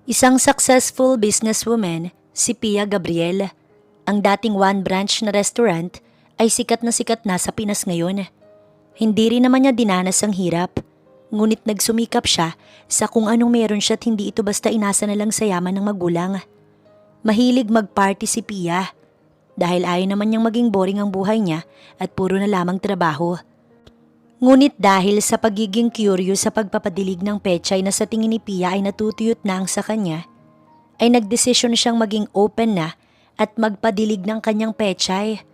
Isang successful businesswoman, si Pia Gabriel. Ang dating one branch na restaurant ay sikat na sa Pinas ngayon. Hindi rin naman niya dinanas ang hirap, ngunit nagsumikap siya sa kung anong meron siya at hindi ito basta inasa na lang sa yaman ng magulang. Mahilig mag-party si Pia dahil ayaw naman niyang maging boring ang buhay niya at puro na lamang trabaho. Ngunit dahil sa pagiging curious sa pagpapadilig ng pechay na sa tingin ni Pia ay natutuyot na ang sa kanya, ay nagdesisyon siyang maging open na at magpadilig ng kanyang pechay.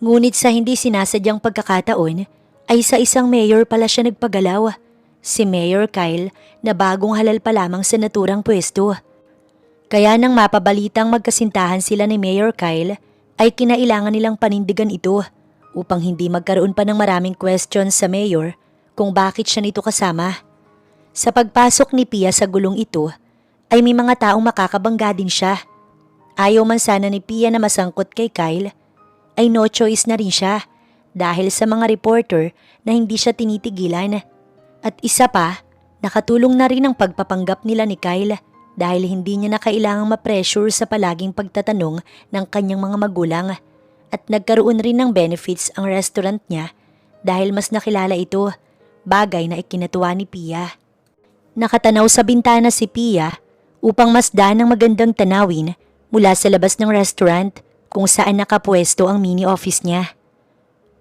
Ngunit sa hindi sinasadyang pagkakataon, ay sa isang mayor pala siya nagpagalaw, si Mayor Kyle na bagong halal pa lamang sa naturang pwesto. Kaya nang mapabalitang magkasintahan sila ni Mayor Kyle, ay kinailangan nilang panindigan ito upang hindi magkaroon pa ng maraming questions sa mayor kung bakit siya nito kasama. Sa pagpasok ni Pia sa gulong ito, ay may mga taong makakabangga din siya. Ayaw man sana ni Pia na masangkot kay Kyle, ay no choice na rin siya dahil sa mga reporter na hindi siya tinitigilan. At isa pa, nakatulong na rin ang pagpapanggap nila ni Kyle dahil hindi niya na kailangang ma-pressure sa palaging pagtatanong ng kanyang mga magulang. At nagkaroon rin ng benefits ang restaurant niya dahil mas nakilala ito, bagay na ikinatuwa ni Pia. Nakatanaw sa bintana si Pia upang masdan ang magandang tanawin mula sa labas ng restaurant kung saan nakapwesto ang mini office niya.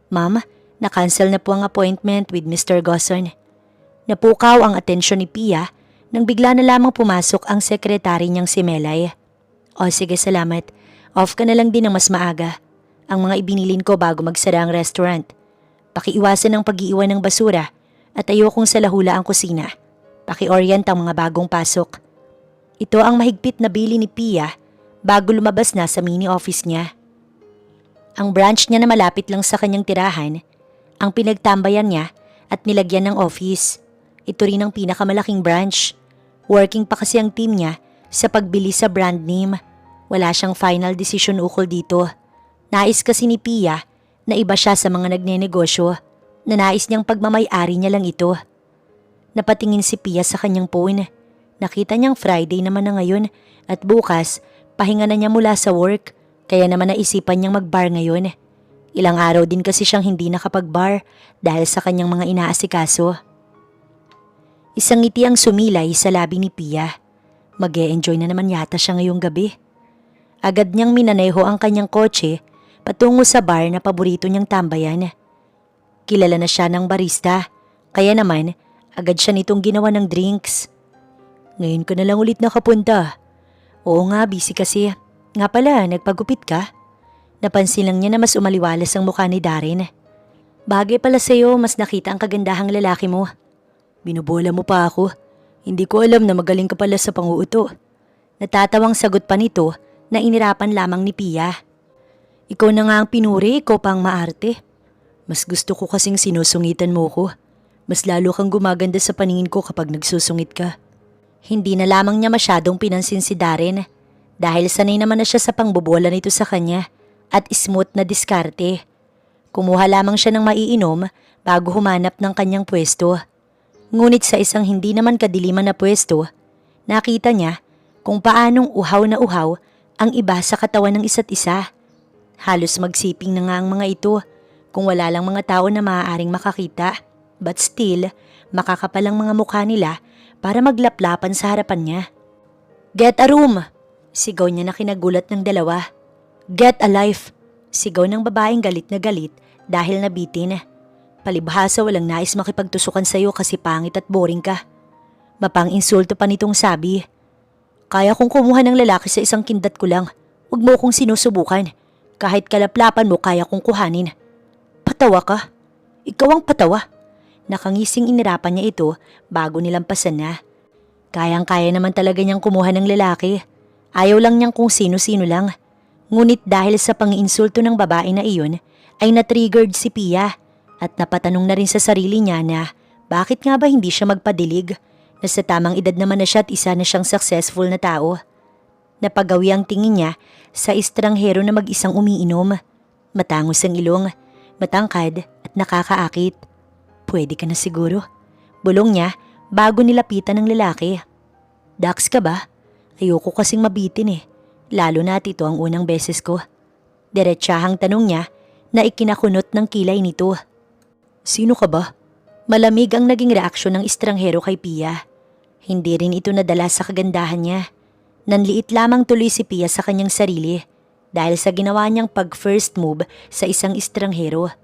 Ma'am, na-cancel na po ang appointment with Mr. Gosson. Napukaw ang atensyon ni Pia nang bigla na lamang pumasok ang sekretary niyang si Melay. O sige, salamat. Off ka na lang din ng mas maaga. Ang mga ibinilin ko bago magsara ang restaurant. Pakiiwasan ang pag-iiwan ng basura at ayokong salahula ang kusina. Paki-orient ang mga bagong pasok. Ito ang mahigpit na bili ni Pia bago lumabas na sa mini office niya. Ang branch niya na malapit lang sa kanyang tirahan, ang pinagtambayan niya at nilagyan ng office. Ito rin ang pinakamalaking branch. Working pa kasi ang team niya sa pagbili sa brand name. Wala siyang final decision ukol dito. Nais kasi ni Pia na iba siya sa mga nagnenegosyo na nais niyang pagmamay-ari niya lang ito. Napatingin si Pia sa kanyang phone. Nakita niyang Friday naman na ngayon at bukas pahinga na niya mula sa work kaya naman naisipan niyang mag-bar ngayon. Ilang araw din kasi siyang hindi nakapag-bar dahil sa kanyang mga inaasikaso. Isang ngiti ang sumilay sa labi ni Pia. Mag-e-enjoy na naman yata siya ngayong gabi. Agad niyang minaneho ang kanyang kotse patungo sa bar na paborito niyang tambayan. Kilala na siya ng barista, kaya naman agad siya nitong ginawa ng drinks. Ngayon ka na lang ulit nakapunta. Oo nga, busy kasi. Nga pala, nagpagupit ka? Napansin lang niya na mas umaliwalas ang mukha ni Darren. Bagay pala sa'yo, mas nakita ang kagandahang lalaki mo. Binubola mo pa ako. Hindi ko alam na magaling ka pala sa panguuto. Natatawang sagot pa nito na inirapan lamang ni Pia. Ikaw na nga ang pinuri, ikaw pang maarte. Mas gusto ko kasing sinusungitan mo ko. Mas lalo kang gumaganda sa paningin ko kapag nagsusungit ka. Hindi na lamang niya masyadong pinansin si Darren dahil sanay naman na siya sa pangbobola nito sa kanya at smooth na diskarte. Kumuha lamang siya ng maiinom bago humanap ng kanyang pwesto. Ngunit sa isang hindi naman kadiliman na pwesto, nakita niya kung paanong uhaw na uhaw ang iba sa katawan ng isa't isa. Halos magsiping na nga ang mga ito kung wala lang mga tao na maaaring makakita. But still, makakapalang mga mukha nila para maglaplapan sa harapan niya. Get a room! Sigaw niya na kinagulat ng dalawa. Get a life! Sigaw ng babaeng galit na galit dahil nabitin. Palibhasa walang nais makipagtusukan sa'yo kasi pangit at boring ka. Mapang-insulto pa nitong sabi. Kaya kong kumuha ng lalaki sa isang kindat ko lang. Huwag mo kong sinusubukan. Kahit kalaplapan mo kaya kong kuhanin. Patawa ka? Ikaw ang patawa. Nakangising inirapan niya ito bago nilampasan na. Kayang-kaya naman talaga niyang kumuha ng lalaki. Ayaw lang niyang kung sino-sino lang. Ngunit dahil sa pang-insulto ng babae na iyon, ay natriggered si Pia at napatanong na rin sa sarili niya na bakit nga ba hindi siya magpadilig na sa tamang edad naman na siya at isa na siyang successful na tao. Napagawi ang tingin niya sa estranghero na mag-isang umiinom. Matangos ang ilong, matangkad at nakakaakit. Pwede ka na siguro. Bulong niya bago nilapitan ng lalaki. Dax ka ba? Ayoko kasing mabitin lalo na at ito ang unang beses ko. Diretsahang tanong niya na ikinakunot ng kilay nito. Sino ka ba? Malamig ang naging reaksyon ng estranghero kay Pia. Hindi rin ito nadala sa kagandahan niya. Nanliit lamang tuloy si Pia sa kanyang sarili dahil sa ginawa niyang pag-first move sa isang estranghero.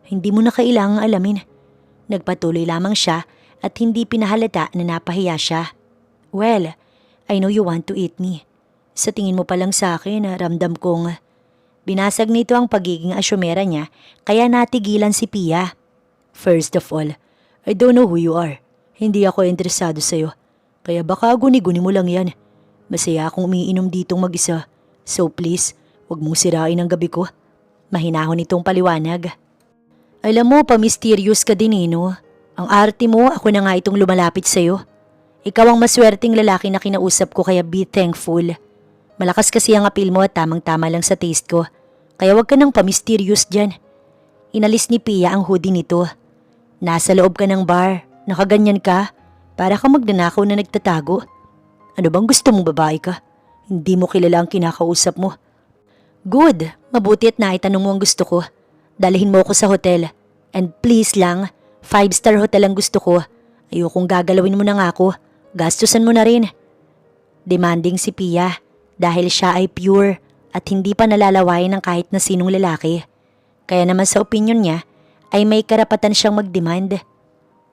Hindi mo na kailangang alamin. Nagpatuloy lamang siya at hindi pinahalata na napahiya siya. Well, I know you want to eat me. Sa tingin mo pa lang sa akin, ramdam kong... Binasag nito ang pagiging asyumera niya kaya natigilan si Pia. First of all, I don't know who you are. Hindi ako interesado sa'yo. Kaya baka guni-guni mo lang yan. Masaya akong umiinom ditong mag-isa. So please, wag mong sirain ang gabi ko. Mahinahon itong paliwanag. Alam mo, pa-mysterious ka din no? Ang arte mo, ako na nga itong lumalapit sa'yo. Ikaw ang maswerteng lalaki na kinausap ko kaya be thankful. Malakas kasi ang appeal mo at tamang-tama lang sa taste ko. Kaya wag ka nang pa-mysterious dyan. Inalis ni Pia ang hoodie nito. Nasa loob ka ng bar, nakaganyan ka, para ka magnanakaw na nagtatago. Ano bang gusto mong babae ka? Hindi mo kilala ang kinakausap mo. Good, mabuti at naitanong mo ang gusto ko. Dalhin mo ako sa hotel. And please lang, 5-star hotel ang gusto ko. Ayokong gagalawin mo na nga ako. Gastusan mo na rin. Demanding si Pia dahil siya ay pure at hindi pa nalalawayan ng kahit na sinong lalaki. Kaya naman sa opinion niya ay may karapatan siyang mag-demand.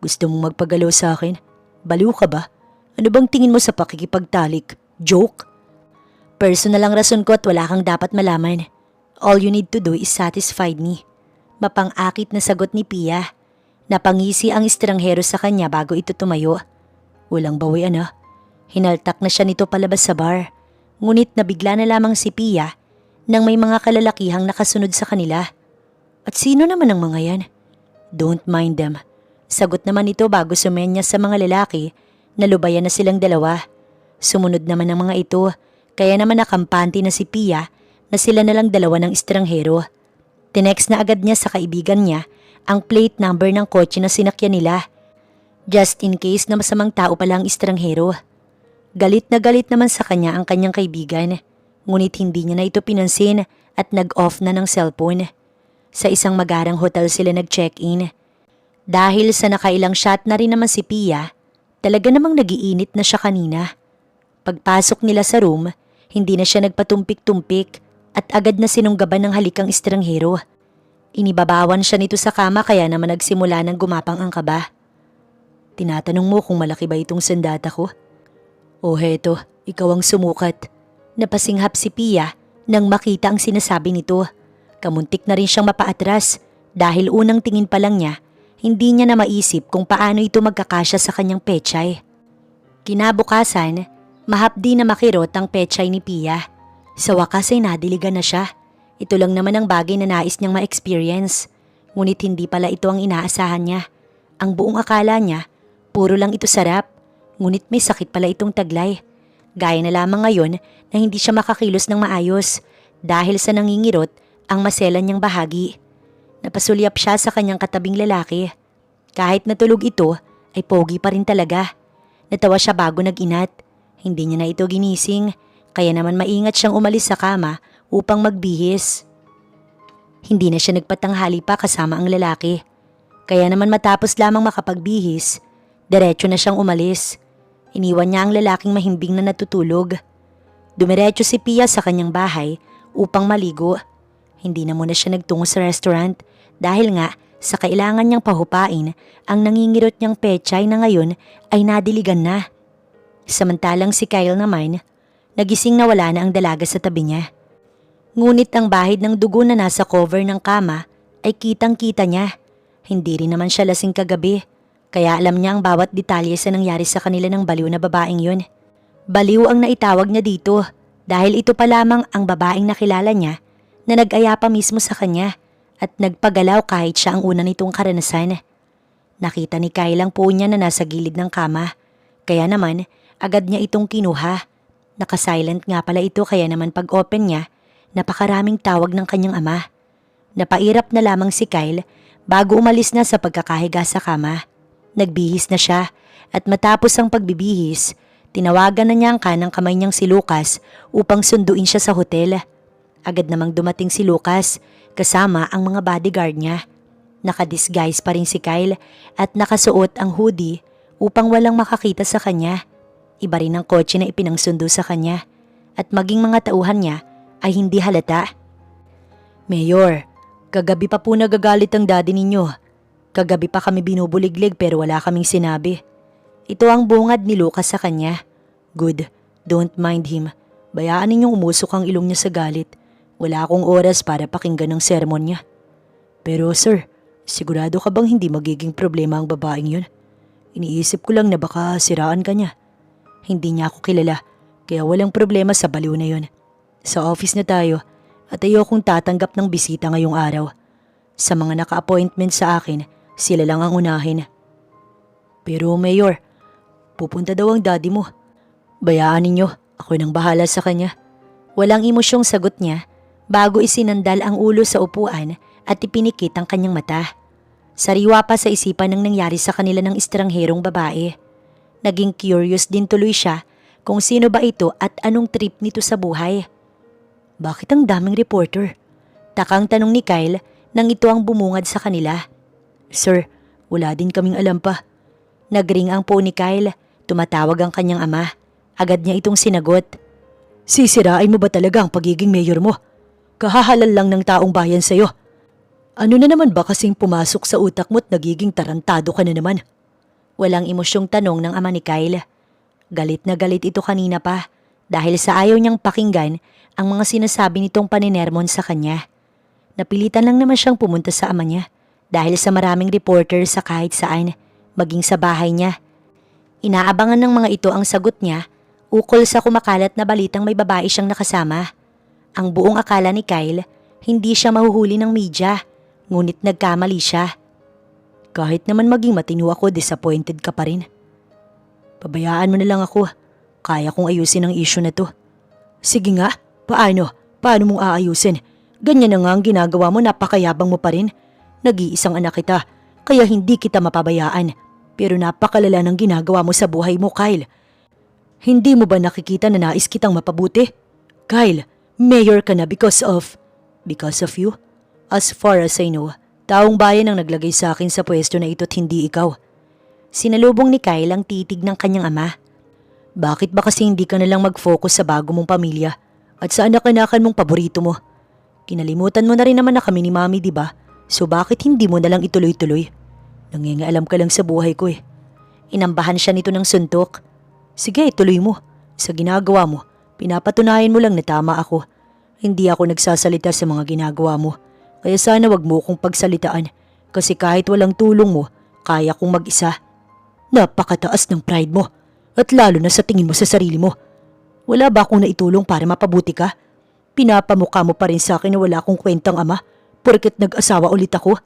Gusto mong magpagalaw sa akin? Baliw ka ba? Ano bang tingin mo sa pakikipagtalik? Joke? Personal ang rason ko at wala kang dapat malaman. All you need to do is satisfy me. Mapang-akit na sagot ni Pia. Napangisi ang estranghero sa kanya bago ito tumayo. Walang bawi Hinaltak na siya nito palabas sa bar. Ngunit nabigla na lamang si Pia nang may mga kalalakihang nakasunod sa kanila. At sino naman ang mga yan? Don't mind them. Sagot naman ito bago sumenya sa mga lalaki na lubayan na silang dalawa. Sumunod naman ang mga ito kaya naman nakampante na si Pia na sila na lang dalawa ng estranghero. Tinext na agad niya sa kaibigan niya ang plate number ng kotse na sinakyan nila. Just in case na masamang tao pala ang estranghero. Galit naman sa kanya ang kanyang kaibigan, ngunit hindi niya na ito pinansin at nag-off na ng cellphone. Sa isang magarang hotel sila nag-check-in. Dahil sa nakailang shot na rin naman si Pia, talaga namang nagiinit na siya kanina. Pagpasok nila sa room, hindi na siya nagpatumpik-tumpik at agad na sinunggaban ng halikang estranghero. Inibabawan siya nito sa kama kaya naman nagsimula ng gumapang ang kaba. Tinatanong mo kung malaki ba itong sandata ko? O heto, ikaw ang sumukat. Napasinghap si Pia nang makita ang sinasabi nito. Kamuntik na rin siyang mapaatras dahil unang tingin pa lang niya, hindi niya na maisip kung paano ito magkakasya sa kanyang pechay. Kinabukasan, mahapdi na makirot ang pechay ni Pia. Sa wakas ay nadiligan na siya. Ito lang naman ang bagay na nais niyang ma-experience. Ngunit hindi pala ito ang inaasahan niya. Ang buong akala niya, puro lang ito sarap. Ngunit may sakit pala itong taglay. Gaya na lamang ngayon na hindi siya makakilos ng maayos dahil sa nangingirot ang maselan niyang bahagi. Napasulyap siya sa kanyang katabing lalaki. Kahit natulog ito, ay pogi pa rin talaga. Natawa siya bago nag-inat. Hindi niya na ito ginising, kaya naman maingat siyang umalis sa kama upang magbihis. Hindi na siya nagpatanghali pa kasama ang lalaki. Kaya naman matapos lamang makapagbihis, diretso na siyang umalis. Iniwan niya ang lalaking mahimbing na natutulog. Dumiretso si Pia sa kanyang bahay upang maligo. Hindi na muna siya nagtungo sa restaurant dahil nga sa kailangan niyang pahupain ang nangingirot niyang pechay na ngayon ay nadiligan na. Samantalang si Kyle naman, nagising na wala na ang dalaga sa tabi niya. Ngunit ang bahid ng dugo na nasa cover ng kama ay kitang-kita niya. Hindi rin naman siya lasing kagabi. Kaya alam niya ang bawat detalye sa nangyari sa kanila ng baliw na babaeng yun. Baliw ang naitawag niya dito dahil ito pa lamang ang babaeng nakilala niya na nag-aya pa mismo sa kanya at nagpagalaw kahit siya ang una nitong karanasan. Nakita ni Kyle ang puo niya na nasa gilid ng kama. Kaya naman, agad niya itong kinuha. Nakasilent nga pala ito kaya naman pag-open niya, napakaraming tawag ng kanyang ama. Napairap na lamang si Kyle bago umalis na sa pagkakahiga sa kama. Nagbihis na siya at matapos ang pagbibihis, Tinawagan na niya ang kanang kamay niyang si Lucas upang sunduin siya sa hotel. Agad namang dumating si Lucas kasama ang mga bodyguard niya. Nakadisguise pa rin si Kyle at nakasuot ang hoodie upang walang makakita sa kanya. Iba rin ang kotse na ipinangsundo sa kanya at maging mga tauhan niya ay hindi halata. Mayor, kagabi pa po nagagalit ang daddy ninyo. Kagabi pa kami binubuliglig pero wala kaming sinabi. Ito ang bungad ni Lucas sa kanya. Good, don't mind him. Bayaan ninyong umusok ang ilong niya sa galit. Wala akong oras para pakinggan ang sermon niya. Pero sir, sigurado ka bang hindi magiging problema ang babaeng yun? Iniisip ko lang na baka siraan ka niya. Hindi niya ako kilala, kaya walang problema sa baliw na yun. Sa office na tayo at ayokong tatanggap ng bisita ngayong araw. Sa mga naka-appointment sa akin, sila lang ang unahin. Pero Mayor, pupunta daw ang daddy mo. Bayaan ninyo, ako nang bahala sa kanya. Walang emosyong sagot niya bago isinandal ang ulo sa upuan at ipinikit ang kanyang mata. Sariwa pa sa isipan ng nangyari sa kanila ng estrangherong babae. Naging curious din tuloy siya kung sino ba ito at anong trip nito sa buhay. Bakit ang daming reporter? Takang tanong ni Kyle nang ito ang bumungad sa kanila. Sir, wala din kaming alam pa. Nagring ang po ni Kyle, tumatawag ang kanyang ama. Agad niya itong sinagot. Sisirain mo ba talaga ang pagiging mayor mo? Kahahalal lang ng taong bayan sa'yo. Ano na naman ba kasing pumasok sa utak mo't nagiging tarantado ka na naman? Walang emosyong tanong ng ama ni Kyle. Galit na galit ito kanina pa dahil sa ayaw niyang pakinggan ang mga sinasabi nitong paninermon sa kanya. Napilitan lang naman siyang pumunta sa ama niya dahil sa maraming reporter sa kahit saan, maging sa bahay niya. Inaabangan ng mga ito ang sagot niya ukol sa kumakalat na balitang may babae siyang nakasama. Ang buong akala ni Kyle, hindi siya mahuhuli ng media, ngunit nagkamali siya. Kahit naman maging matino ako, disappointed ka pa rin. Pabayaan mo na lang ako. Kaya kong ayusin ang issue na to. Sige nga, paano? Paano mong aayusin? Ganyan na nga ang ginagawa mo, napakayabang mo pa rin. Nag-iisang anak kita, kaya hindi kita mapabayaan. Pero napakalala ng ginagawa mo sa buhay mo, Kyle. Hindi mo ba nakikita na nais kitang mapabuti? Kyle, mayor ka na because of you? As far as I know, taong bayan ang naglagay sa akin sa pwesto na ito't hindi ikaw. Sinalubong ni Kyle ang titig ng kanyang ama. Bakit ba kasi hindi ka nalang mag-focus sa bago mong pamilya at sa anak-anakan mong paborito mo? Kinalimutan mo na rin naman na kami ni Mami, di ba? So bakit hindi mo nalang ituloy-tuloy? Nangingialam ka lang sa buhay ko eh. Inambahan siya nito ng suntok. Sige, tuloy mo. Sa ginagawa mo, pinapatunayan mo lang na tama ako. Hindi ako nagsasalita sa mga ginagawa mo. Kaya sana wag mo kong pagsalitaan kasi kahit walang tulong mo, kaya kong mag-isa. Napakataas ng pride mo at lalo na sa tingin mo sa sarili mo. Wala ba akong naitulong para mapabuti ka? Pinapamukha mo pa rin sa akin na wala akong kwentang ama porket nag-asawa ulit ako.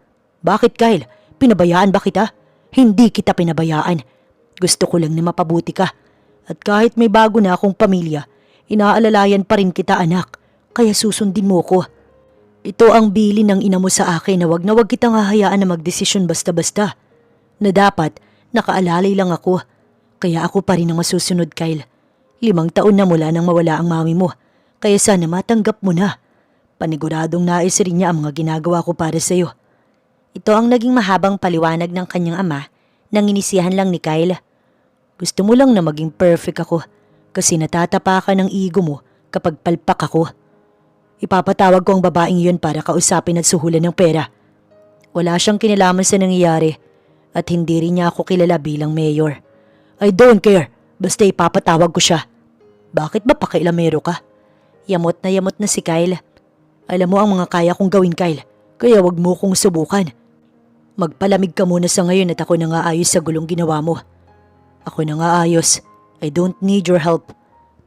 Bakit Kyle? Pinabayaan ba kita? Hindi kita pinabayaan. Gusto ko lang na mapabuti ka. At kahit may bago na akong pamilya, inaalalayan pa rin kita anak. Kaya susundin mo ko. Ito ang bili ng ina mo sa akin na wag kitang hahayaan na magdesisyon basta-basta. Na dapat nakaalalay lang ako. Kaya ako pa rin ang masusunod, Kyle. 5 taon na mula nang mawala ang mami mo. Kaya sana matanggap mo na. Paniguradong nais rin niya ang mga ginagawa ko para sa'yo. Ito ang naging mahabang paliwanag ng kanyang ama nang inisihan lang ni Kyle. Gusto mo lang na maging perfect ako kasi natatapakan ng ego mo kapag palpak ako. Ipapatawag ko ang babaeng yun para kausapin at suhulan ng pera. Wala siyang kinalaman sa nangyayari at hindi rin niya ako kilala bilang mayor. I don't care, basta ipapatawag ko siya. Bakit ba pakailamero ka? Yamot na si Kyle. Alam mo ang mga kaya kong gawin, Kyle, kaya wag mo kong subukan. Magpalamig ka muna sa ngayon at ako na nga ayos sa gulong ginawa mo. Ako na nga ayos. I don't need your help.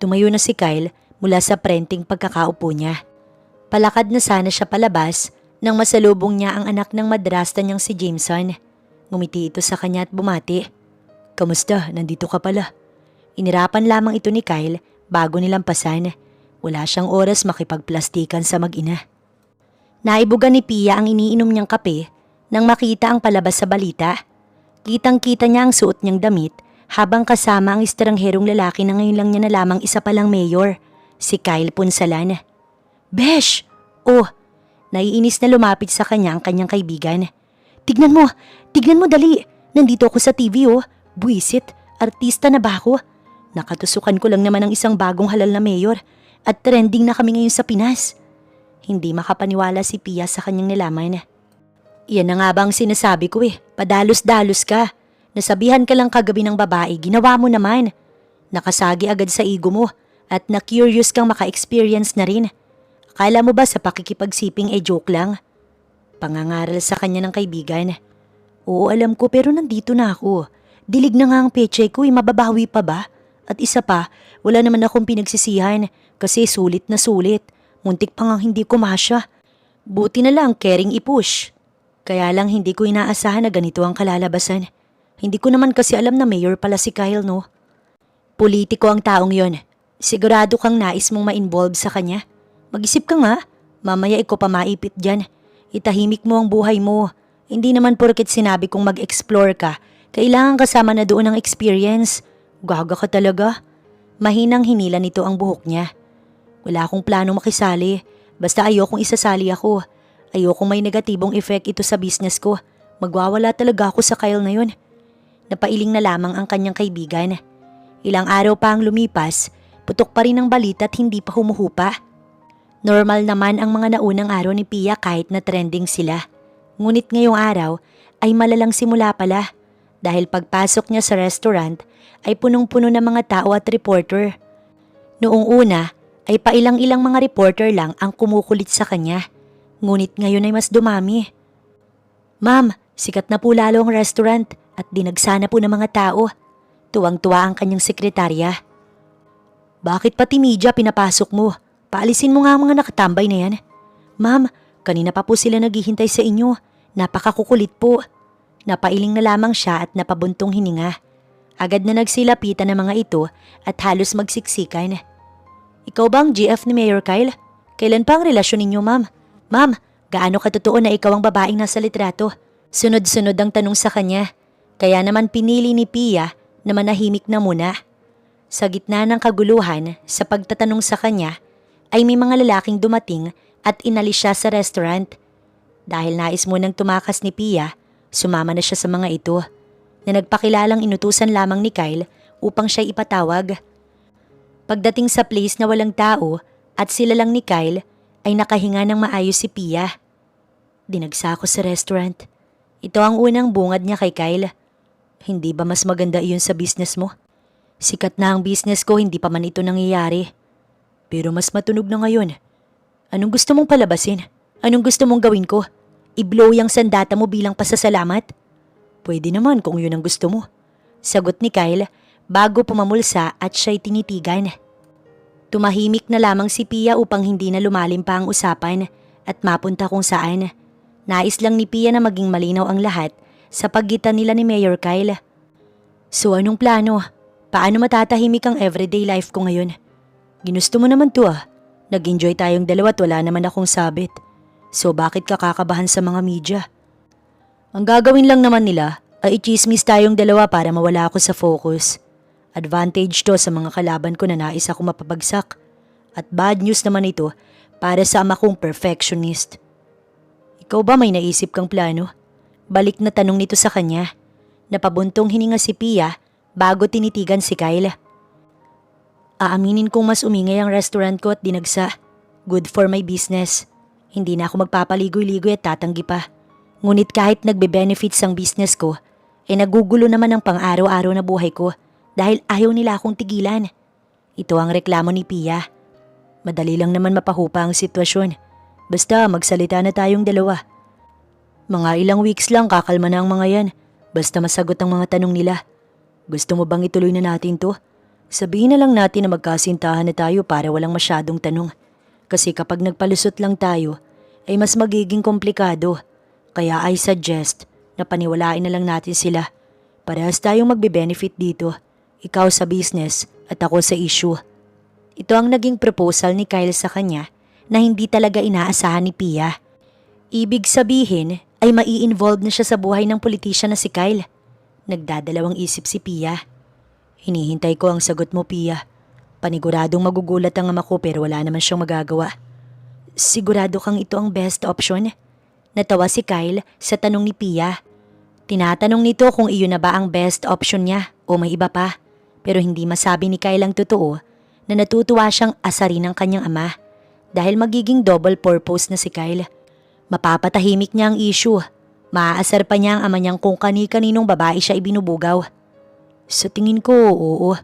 Tumayo na si Kyle mula sa prenting pagkakaupo niya. Palakad na sana siya palabas nang masalubong niya ang anak ng madrasta niyang si Jameson. Ngumiti ito sa kanya at bumati. Kamusta? Nandito ka pala. Inirapan lamang ito ni Kyle bago nilampasan. Wala siyang oras makipagplastikan sa mag-ina. Naibugan ni Pia ang iniinom niyang kape nang makita ang palabas sa balita. Kitang-kita niya ang suot niyang damit habang kasama ang estrangherong lalaki na ngayon lang niya nalamang isa palang mayor, si Kyle Punsalan. Besh! Oh, naiinis na lumapit sa kanya ang kanyang kaibigan. Tignan mo dali. Nandito ako sa TV oh. Buisit, artista na ba ako? Nakatusukan ko lang naman ang isang bagong halal na mayor at trending na kami ngayon sa Pinas. Hindi makapaniwala si Pia sa kanyang nalaman. Yan na nga ba ang sinasabi ko eh, padalos-dalos ka. Nasabihan ka lang kagabi ng babae, ginawa mo naman. Nakasagi agad sa ego mo at na-curious kang maka-experience na rin. Akala mo ba sa pakikipagsiping joke lang? Pangangaral sa kanya ng kaibigan. Oo, alam ko pero nandito na ako. Dilig na nga ang paycheck ko, mababawi pa ba? At isa pa, wala naman akong pinagsisihan kasi sulit na sulit. Muntik pa nga hindi kumasya. Buti na lang caring i-push. Kaya lang hindi ko inaasahan na ganito ang kalalabasan. Hindi ko naman kasi alam na mayor pala si Kyle, no? Politiko ang taong yon. Sigurado kang nais mong ma-involve sa kanya. Mag-isip ka nga, mamaya ikaw pa maipit dyan. Itahimik mo ang buhay mo. Hindi naman porket sinabi kong mag-explore ka, kailangan kasama na doon ang experience. Gaga ka talaga. Mahinang hinila nito ang buhok niya. Wala akong planong makisali. Basta ayokong isasali ako. Ayokong may negatibong effect ito sa business ko. Magwawala talaga ako sa Kyle na yun. Napailing na lamang ang kanyang kaibigan. Ilang araw pa ang lumipas, putok pa rin ang balita at hindi pa humuhupa. Normal naman ang mga naunang araw ni Pia kahit na trending sila. Ngunit ngayong araw ay malalang simula pala dahil pagpasok niya sa restaurant ay punong-puno ng mga tao at reporter. Noong una ay pailang-ilang mga reporter lang ang kumukulit sa kanya. Ngunit ngayon ay mas dumami. Ma'am, sikat na po lalo ang restaurant at dinagsana po ng mga tao. Tuwang-tuwa ang kanyang sekretarya. Bakit pati media pinapasok mo? Paalisin mo nga ang mga nakatambay na yan. Ma'am, kanina pa po sila naghihintay sa inyo. Napakakukulit po. Napailing na lamang siya at napabuntong hininga. Agad na nagsilapitan ng mga ito at halos magsiksikan. Ikaw ba ang GF ni Mayor Kyle? Kailan pa ang relasyon ninyo, ma'am? Ma'am, gaano katotoo na ikaw ang babaeng nasa litrato? Sunod-sunod ang tanong sa kanya. Kaya naman pinili ni Pia na manahimik na muna. Sa gitna ng kaguluhan sa pagtatanong sa kanya, ay may mga lalaking dumating at inalis siya sa restaurant. Dahil nais munang tumakas ni Pia, sumama na siya sa mga ito na nagpakilalang inutusan lamang ni Kyle upang siya ipatawag. Pagdating sa place na walang tao at sila lang ni Kyle ay nakahinga ng maayos si Pia. Dinagsa ako sa restaurant. Ito ang unang bungad niya kay Kyle. Hindi ba mas maganda iyon sa business mo? Sikat na ang business ko, hindi pa man ito nangyayari. Pero mas matunog na ngayon. Anong gusto mong palabasin? Anong gusto mong gawin ko? I-blow yung sandata mo bilang pasasalamat? Pwede naman kung yun ang gusto mo. Sagot ni Kyle bago pumamulsa at siya'y tinitigan. Tumahimik na lamang si Pia upang hindi na lumalim pa ang usapan at mapunta kung saan. Nais lang ni Pia na maging malinaw ang lahat sa pagitan nila ni Mayor Kyle. So anong plano? Paano matatahimik ang everyday life ko ngayon? Ginusto mo naman to ah. Nag-enjoy tayong dalawa at wala naman akong sabit. So bakit ka kakabahan sa mga media? Ang gagawin lang naman nila ay i-chismis tayong dalawa para mawala ako sa focus. Advantage to sa mga kalaban ko na nais ako mapabagsak. At bad news naman ito para sa ama kong perfectionist. Ikaw ba may naisip kang plano? Balik na tanong nito sa kanya. Napabuntong hininga si Pia bago tinitigan si Kyle. Aaminin kong mas umingay ang restaurant ko at dinagsa. Good for my business. Hindi na ako magpapaligoy-ligoy at tatanggi pa. Ngunit kahit nagbe-benefits ang business ko, nagugulo naman ang pang-araw-araw na buhay ko dahil ayaw nila akong tigilan. Ito ang reklamo ni Pia. Madali lang naman mapahupa ang sitwasyon. Basta magsalita na tayong dalawa. Mga ilang weeks lang kakalma na ang mga yan. Basta masagot ang mga tanong nila. Gusto mo bang ituloy na natin to? Sabihin na lang natin na magkasintahan na tayo para walang masyadong tanong. Kasi kapag nagpalusot lang tayo, ay mas magiging komplikado. Kaya I suggest na paniwalain na lang natin sila. Parehas tayong magbe-benefit dito. Ikaw sa business at ako sa issue. Ito ang naging proposal ni Kyle sa kanya na hindi talaga inaasahan ni Pia. Ibig sabihin ay mai-involve na siya sa buhay ng politisyan na si Kyle. Nagdadalawang isip si Pia. Hinihintay ko ang sagot mo, Pia. Paniguradong magugulat ang ama ko pero wala naman siyang magagawa. Sigurado kang ito ang best option? Natawa si Kyle sa tanong ni Pia. Tinatanong nito kung iyon na ba ang best option niya o may iba pa. Pero hindi masabi ni Kyle ang totoo na natutuwa siyang asarin ng kanyang ama dahil magiging double purpose na si Kyle. Mapapatahimik niya ang issue. Maaasar pa niya ang ama niyang kung kani-kaninong babae siya ibinubugaw. Sa tingin ko, oo.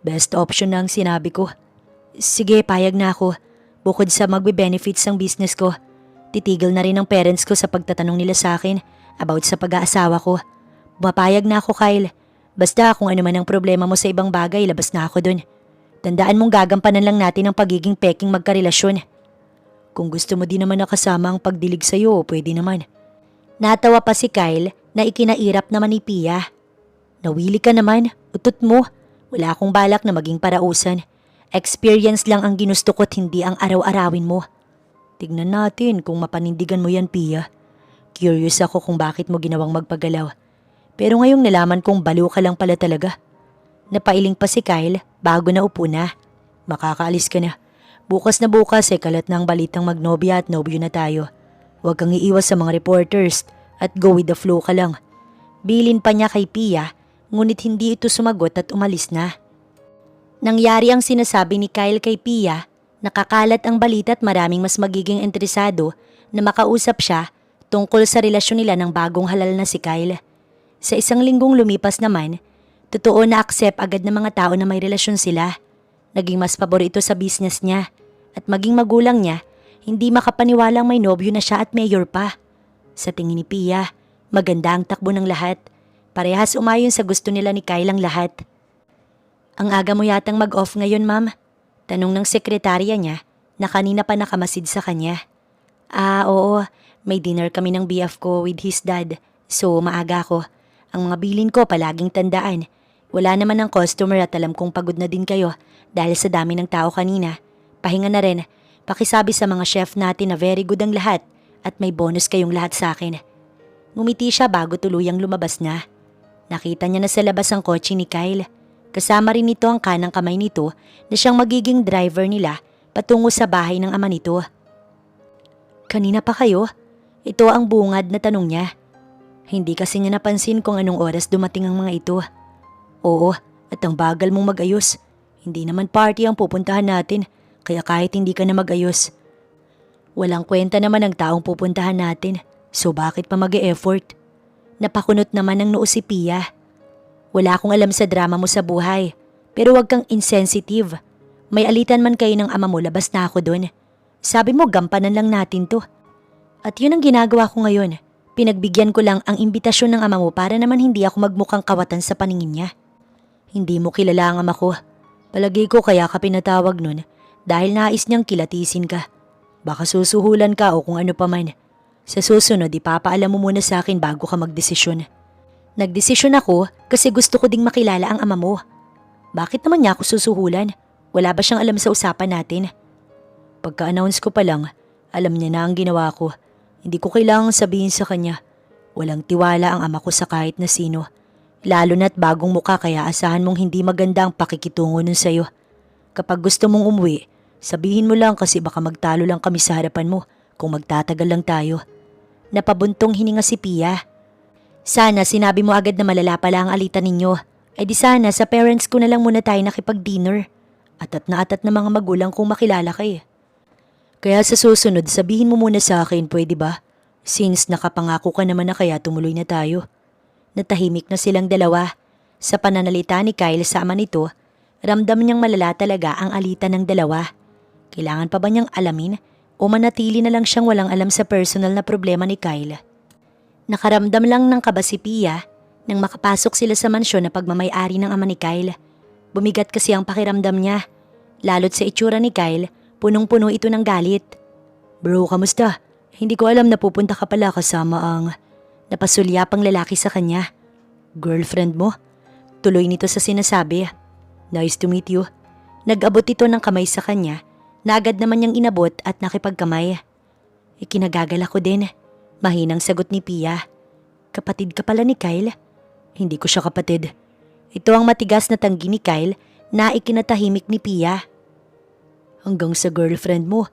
Best option na ang sinabi ko. Sige, payag na ako. Bukod sa magbe-benefits ang business ko, titigil na rin ang parents ko sa pagtatanong nila sa akin about sa pag-aasawa ko. Mapayag na ako, Kyle. Basta kung ano man ang problema mo sa ibang bagay, labas na ako dun. Tandaan mong gagampanan lang natin ang pagiging peking magkarelasyon. Kung gusto mo din naman nakasama ang pagdilig sa'yo, pwede naman. Natawa pa si Kyle na ikinairap naman ni Pia. Nawili ka naman, utot mo. Wala akong balak na maging parausan. Experience lang ang ginusto ko't hindi ang araw-arawin mo. Tignan natin kung mapanindigan mo yan, Pia. Curious ako kung bakit mo ginawang magpagalaw. Pero ngayong nalaman kong baliw ka lang pala talaga. Napailing pa si Kyle bago na upo na. Makakaalis ka na. Bukas na bukas kalat na ang balitang magnobya at nobyo na tayo. Huwag kang iiwas sa mga reporters at go with the flow ka lang. Bilin pa niya kay Pia, ngunit hindi ito sumagot at umalis na. Nangyari ang sinasabi ni Kyle kay Pia, nakakalat ang balita at maraming mas magiging interesado na makausap siya tungkol sa relasyon nila ng bagong halal na si Kyle. Sa isang linggong lumipas naman, totoo na accept agad ng mga tao na may relasyon sila. Naging mas paborito sa business niya at maging magulang niya, hindi makapaniwalang may nobyo na siya at mayor pa. Sa tingin ni Pia, maganda ang takbo ng lahat. Parehas umayon sa gusto nila ni Kyle ang lahat. Ang aga mo yatang mag-off ngayon, ma'am? Tanong ng sekretarya niya na kanina pa nakamasid sa kanya. Oo. May dinner kami ng BF ko with his dad, so maaga ako. Ang mga bilin ko palaging tandaan. Wala naman ng customer at alam kong pagod na din kayo dahil sa dami ng tao kanina. Pahinga na rin. Pakisabi sa mga chef natin na very good ang lahat at may bonus kayong lahat sa akin. Ngumiti siya bago tuluyang lumabas na. Nakita niya na sa labas ang kotse ni Kyle. Kasama rin nito ang kanang kamay nito na siyang magiging driver nila patungo sa bahay ng ama nito. Kanina pa kayo? Ito ang bungad na tanong niya. Hindi kasi niya napansin kung anong oras dumating ang mga ito. Oo, at ang bagal mong mag-ayos. Hindi naman party ang pupuntahan natin, kaya kahit hindi ka na mag-ayos. Walang kwenta naman ang taong pupuntahan natin, so bakit pa mag-e-effort? Napakunot naman ng noo si Pia. Wala akong alam sa drama mo sa buhay, pero wag kang insensitive. May alitan man kayo ng ama mo, labas na ako doon. Sabi mo gampanan lang natin to. At yun ang ginagawa ko ngayon. Pinagbigyan ko lang ang imbitasyon ng ama mo para naman hindi ako magmukhang kawatan sa paningin niya. Hindi mo kilala ang ama ko. Palagi ko kaya ka pinatawag nun dahil nais niyang kilatisin ka. Baka susuhulan ka o kung ano pa man. Sa susunod, ipapaalam mo muna sa akin bago ka magdesisyon. Nagdesisyon ako kasi gusto ko ding makilala ang ama mo. Bakit naman niya ako susuhulan? Wala ba siyang alam sa usapan natin? Pagka-announce ko pa lang, alam niya na ang ginawa ko. Hindi ko kailangang sabihin sa kanya. Walang tiwala ang ama ko sa kahit na sino. Lalo na't bagong muka kaya asahan mong hindi maganda ang pakikitungo nun sa'yo. Kapag gusto mong umuwi, sabihin mo lang kasi baka magtalo lang kami sa harapan mo kung magtatagal lang tayo. Napabuntong hininga si Pia. Sana sinabi mo agad na malala pala ang alitan ninyo. Ay di sana sa parents ko na lang muna tayo nakipag-dinner. Atat na mga magulang kong makilala kayo. Kaya sa susunod sabihin mo muna sa akin, pwede ba? Since nakapangako ka naman na kaya tumuloy na tayo. Natahimik na silang dalawa. Sa pananalita ni Kyle sa ama nito, ramdam niyang malala talaga ang alitan ng dalawa. Kailangan pa ba niyang alamin o manatili na lang siyang walang alam sa personal na problema ni Kyle? Nakaramdam lang ng kaba si Pia nang makapasok sila sa mansyon na pagmamay-ari ng ama ni Kyle. Bumigat kasi ang pakiramdam niya. Lalo't sa itsura ni Kyle, punong-puno ito ng galit. Bro, kamusta? Hindi ko alam na pupunta ka pala kasama ang... Napasulyapang lalaki sa kanya. Girlfriend mo? Tuloy nito sa sinasabi. Nice to meet you. Nag-abot ito ng kamay sa kanya na agad naman niyang inabot at nakipagkamay. Ikinagagal ako din. Mahinang sagot ni Pia. Kapatid ka pala ni Kyle? Hindi ko siya kapatid. Ito ang matigas na tanggi ni Kyle na ikinatahimik ni Pia. Hanggang sa girlfriend mo,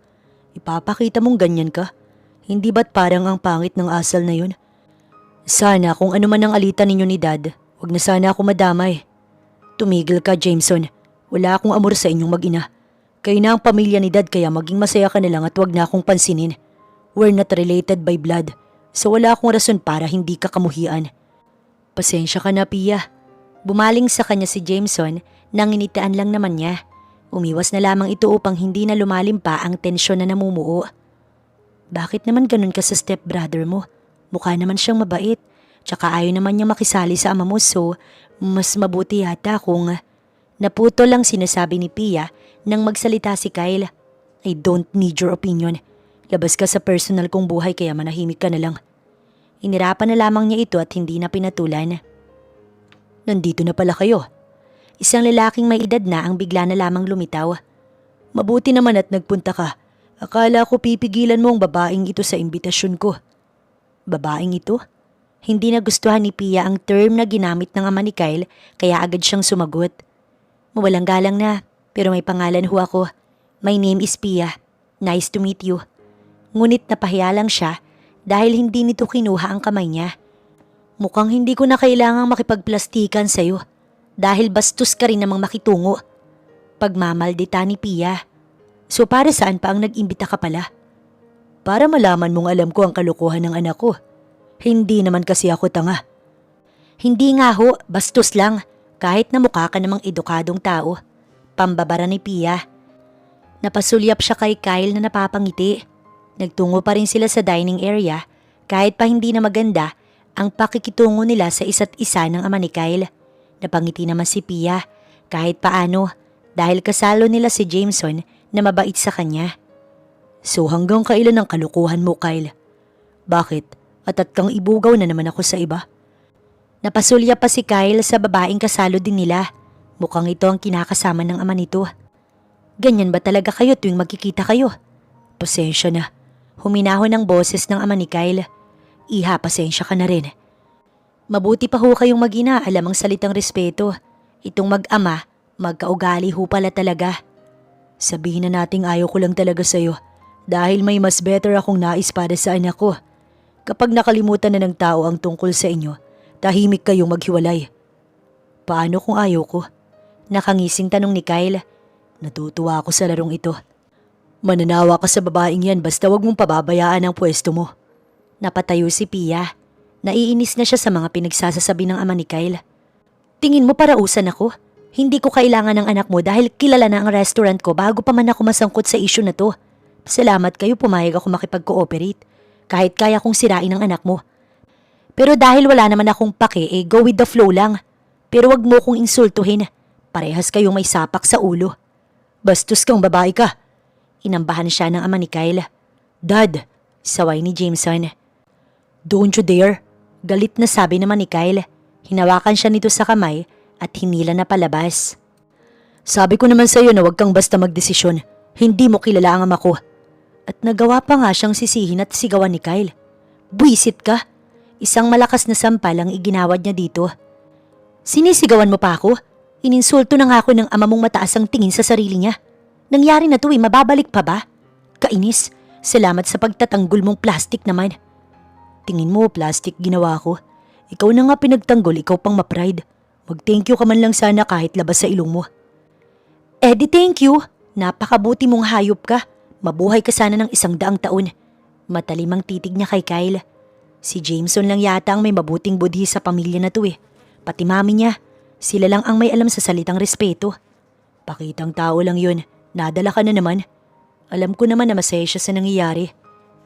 ipapakita mong ganyan ka? Hindi ba't parang ang pangit ng asal na yun? Sana kung ano man ang alitan ninyo ni Dad, wag na sana ako madamay. Tumigil ka, Jameson. Wala akong amor sa inyong mag-ina. Kayo na ang pamilya ni Dad kaya maging masaya ka na lang at wag na akong pansinin. We're not related by blood, so wala akong rason para hindi ka kamuhian. Pasensya ka na, Pia. Bumaling sa kanya si Jameson nang initaan lang naman niya. Umiwas na lamang ito upang hindi na lumalim pa ang tensyon na namumuo. Bakit naman ganun ka sa stepbrother mo? Mukha naman siyang mabait. Tsaka ayaw naman niya makisali sa ama mo, so mas mabuti yata kung... Naputo lang sinasabi ni Pia nang magsalita si Kyle. I don't need your opinion. Labas ka sa personal kong buhay kaya manahimik ka na lang. Inirapan na lamang niya ito at hindi na pinatulan. Nandito na pala kayo. Isang lalaking may edad na ang bigla na lamang lumitaw. Mabuti naman at nagpunta ka. Akala ko pipigilan mo ang babaeng ito sa imbitasyon ko. Babaeng ito? Hindi nagustuhan ni Pia ang term na ginamit ng ama ni Kyle kaya agad siyang sumagot. Mawalang galang na, pero may pangalan ho ako. My name is Pia. Nice to meet you. Ngunit napahiya lang siya dahil hindi nito kinuha ang kamay niya. Mukhang hindi ko na kailangang makipagplastikan sa'yo dahil bastos ka rin namang makitungo. Pagmamaldita ni Pia. So para saan pa ang nag-imbita ka pala? Para malaman mong alam ko ang kalokohan ng anak ko. Hindi naman kasi ako tanga. Hindi nga ho, bastos lang. Kahit na mukha ka namang edukadong tao. Pambabara ni Pia. Napasulyap siya kay Kyle na napapangiti. Nagtungo pa rin sila sa dining area kahit pa hindi na maganda ang pakikitungo nila sa isa't isa ng ama ni Kyle. Napangiti naman si Pia kahit paano dahil kasalo nila si Jameson na mabait sa kanya. So hanggang kailan ang kalukuhan mo, Kyle? Bakit? At kang ibugaw na naman ako sa iba? Napasulya pa si Kyle sa babaeng kasalo din nila. Mukhang ito ang kinakasama ng ama nito. Ganyan ba talaga kayo tuwing magkikita kayo? Pasensya na. Huminahon ang boses ng ama ni Kyle. Iha, pasensya ka na rin. Mabuti pa ho kayong mag-ina, alam ang salitang respeto. Itong mag-ama, magkaugali ho pala talaga. Sabihin na nating ayaw ko lang talaga sa'yo dahil may mas better akong nais para sa anak ko. Kapag nakalimutan na ng tao ang tungkol sa inyo, tahimik kayong maghiwalay. Paano kung ayaw ko? Nakangising tanong ni Kyle. Natutuwa ako sa larong ito. Mananawa ka sa babaeng yan basta wag mong pababayaan ang pwesto mo. Napatayo si Pia. Naiinis na siya sa mga pinagsasasabi ng ama ni Kyle. Tingin mo parausan ako? Hindi ko kailangan ng anak mo dahil kilala na ang restaurant ko bago pa man ako masangkot sa issue na to. Salamat kayo pumayag ako makipag-cooperate. Kahit kaya kong sirain ang anak mo. Pero dahil wala naman akong pake, go with the flow lang. Pero wag mo kong insultuhin. Parehas kayong may sapak sa ulo. Bastos kang babae ka. Inambahan siya ng ama ni Kyle. Dad, saway ni Jameson. Don't you dare. Galit na sabi naman ni Kyle. Hinawakan siya nito sa kamay at hinila na palabas. Sabi ko naman sa iyo na wag kang basta magdesisyon. Hindi mo kilala ang ama ko. At nagawa pa nga siyang sisihin at sigawan ni Kyle. Buisit ka. Isang malakas na sampal ang iginawad niya dito. Sinisigawan mo pa ako? Ininsulto na nga ako ng ama mong mataas ang tingin sa sarili niya. Nangyari na to mababalik pa ba? Kainis. Salamat sa pagtatanggol mong plastic naman. Tingin mo, plastic ginawa ko. Ikaw na nga pinagtanggol, ikaw pang ma-pride. Mag-thank you ka man lang sana kahit labas sa ilong mo. Di thank you. Napakabuti mong hayop ka. Mabuhay ka sana ng 100 taon. Matalimang titig niya kay Kyle. Si Jameson lang yata ang may mabuting budhi sa pamilya na to Pati mami niya. Sila lang ang may alam sa salitang respeto. Pakitang tao lang yun. Nadala ka na naman. Alam ko naman na masaya siya sa nangyayari.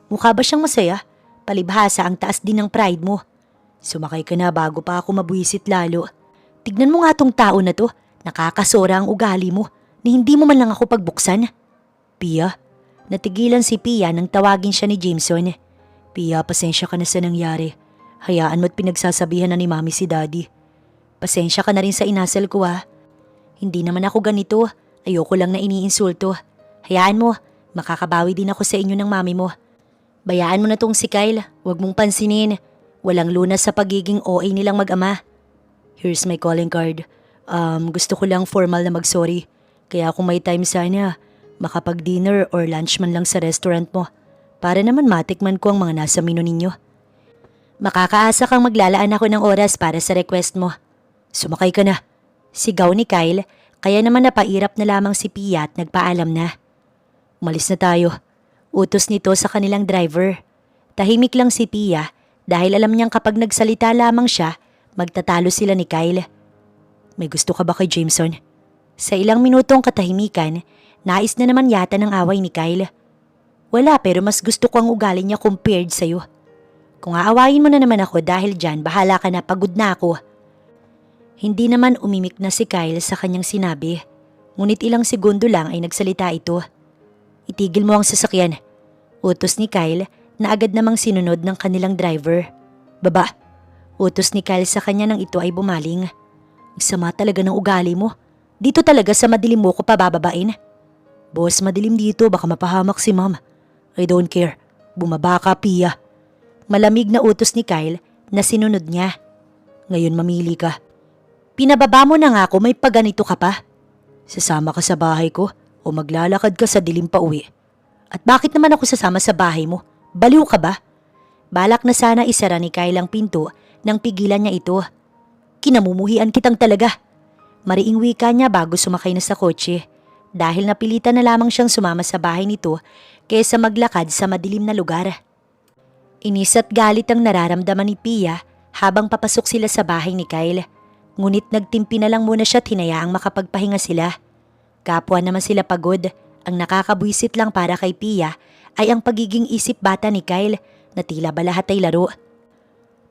Mukha ba siyang masaya? Palibhasa ang taas din ng pride mo. Sumakay ka na bago pa ako mabuisit lalo. Tignan mo nga tong tao na to. Nakakasora ang ugali mo ni hindi mo man lang ako pagbuksan. Pia? Natigilan si Pia nang tawagin siya ni Jameson. Pia, pasensya ka na sa nangyari. Hayaan mo't pinagsasabihan na ni Mami si Daddy. Pasensya ka na rin sa inasal ko Hindi naman ako ganito. Ayoko lang na iniinsulto. Hayaan mo, makakabawi din ako sa inyo ng mami mo. Bayaan mo na tong si Kyle. Huwag mong pansinin. Walang lunas sa pagiging OA nilang mag-ama. Here's my calling card. Gusto ko lang formal na mag-sorry. Kaya kung may time sana, makapag-dinner or lunch man lang sa restaurant mo. Para naman matikman ko ang mga nasa menu ninyo. Makakaasa kang maglalaan ako ng oras para sa request mo. Sumakay ka na. Sigaw ni Kyle, kaya naman napairap na lamang si Pia at nagpaalam na. Umalis na tayo. Utos nito sa kanilang driver. Tahimik lang si Pia dahil alam niyang kapag nagsalita lamang siya, magtatalo sila ni Kyle. May gusto ka ba kay Jameson? Sa ilang minutong katahimikan, nais na naman yata ng away ni Kyle. Wala, pero mas gusto ko ang ugali niya compared sa'yo. Kung aawayin mo na naman ako dahil dyan, bahala ka na, pagod na ako. Hindi naman umimik na si Kyle sa kanyang sinabi. Ngunit ilang segundo lang ay nagsalita ito. Itigil mo ang sasakyan. Utos ni Kyle na agad namang sinunod ng kanilang driver. Baba. Utos ni Kyle sa kanya nang ito ay bumaling. Ang sama talaga ng ugali mo. Dito talaga sa madilim mo ko pabababain. Boss, madilim dito, baka mapahamak si ma'am. I don't care. Bumaba ka, Pia. Malamig na utos ni Kyle na sinunod niya. Ngayon mamili ka. Pinababa mo na nga ako, may paganito ka pa. Sasama ka sa bahay ko o maglalakad ka sa dilim pa uwi. At bakit naman ako sasama sa bahay mo? Baliw ka ba? Balak na sana isara ni Kyle ang pinto nang pigilan niya ito. Kinamumuhian kitang talaga. Mariing wika niya bago sumakay na sa kotse. Dahil napilitan na lamang siyang sumama sa bahay nito kaysa maglakad sa madilim na lugar. Inis at galit ang nararamdaman ni Pia habang papasok sila sa bahay ni Kyle. Ngunit nagtimpi na lang muna siya at hinayaang makapagpahinga sila. Kapwa naman sila pagod. Ang nakakabwisit lang para kay Pia ay ang pagiging isip bata ni Kyle na tila ba lahat ay laro.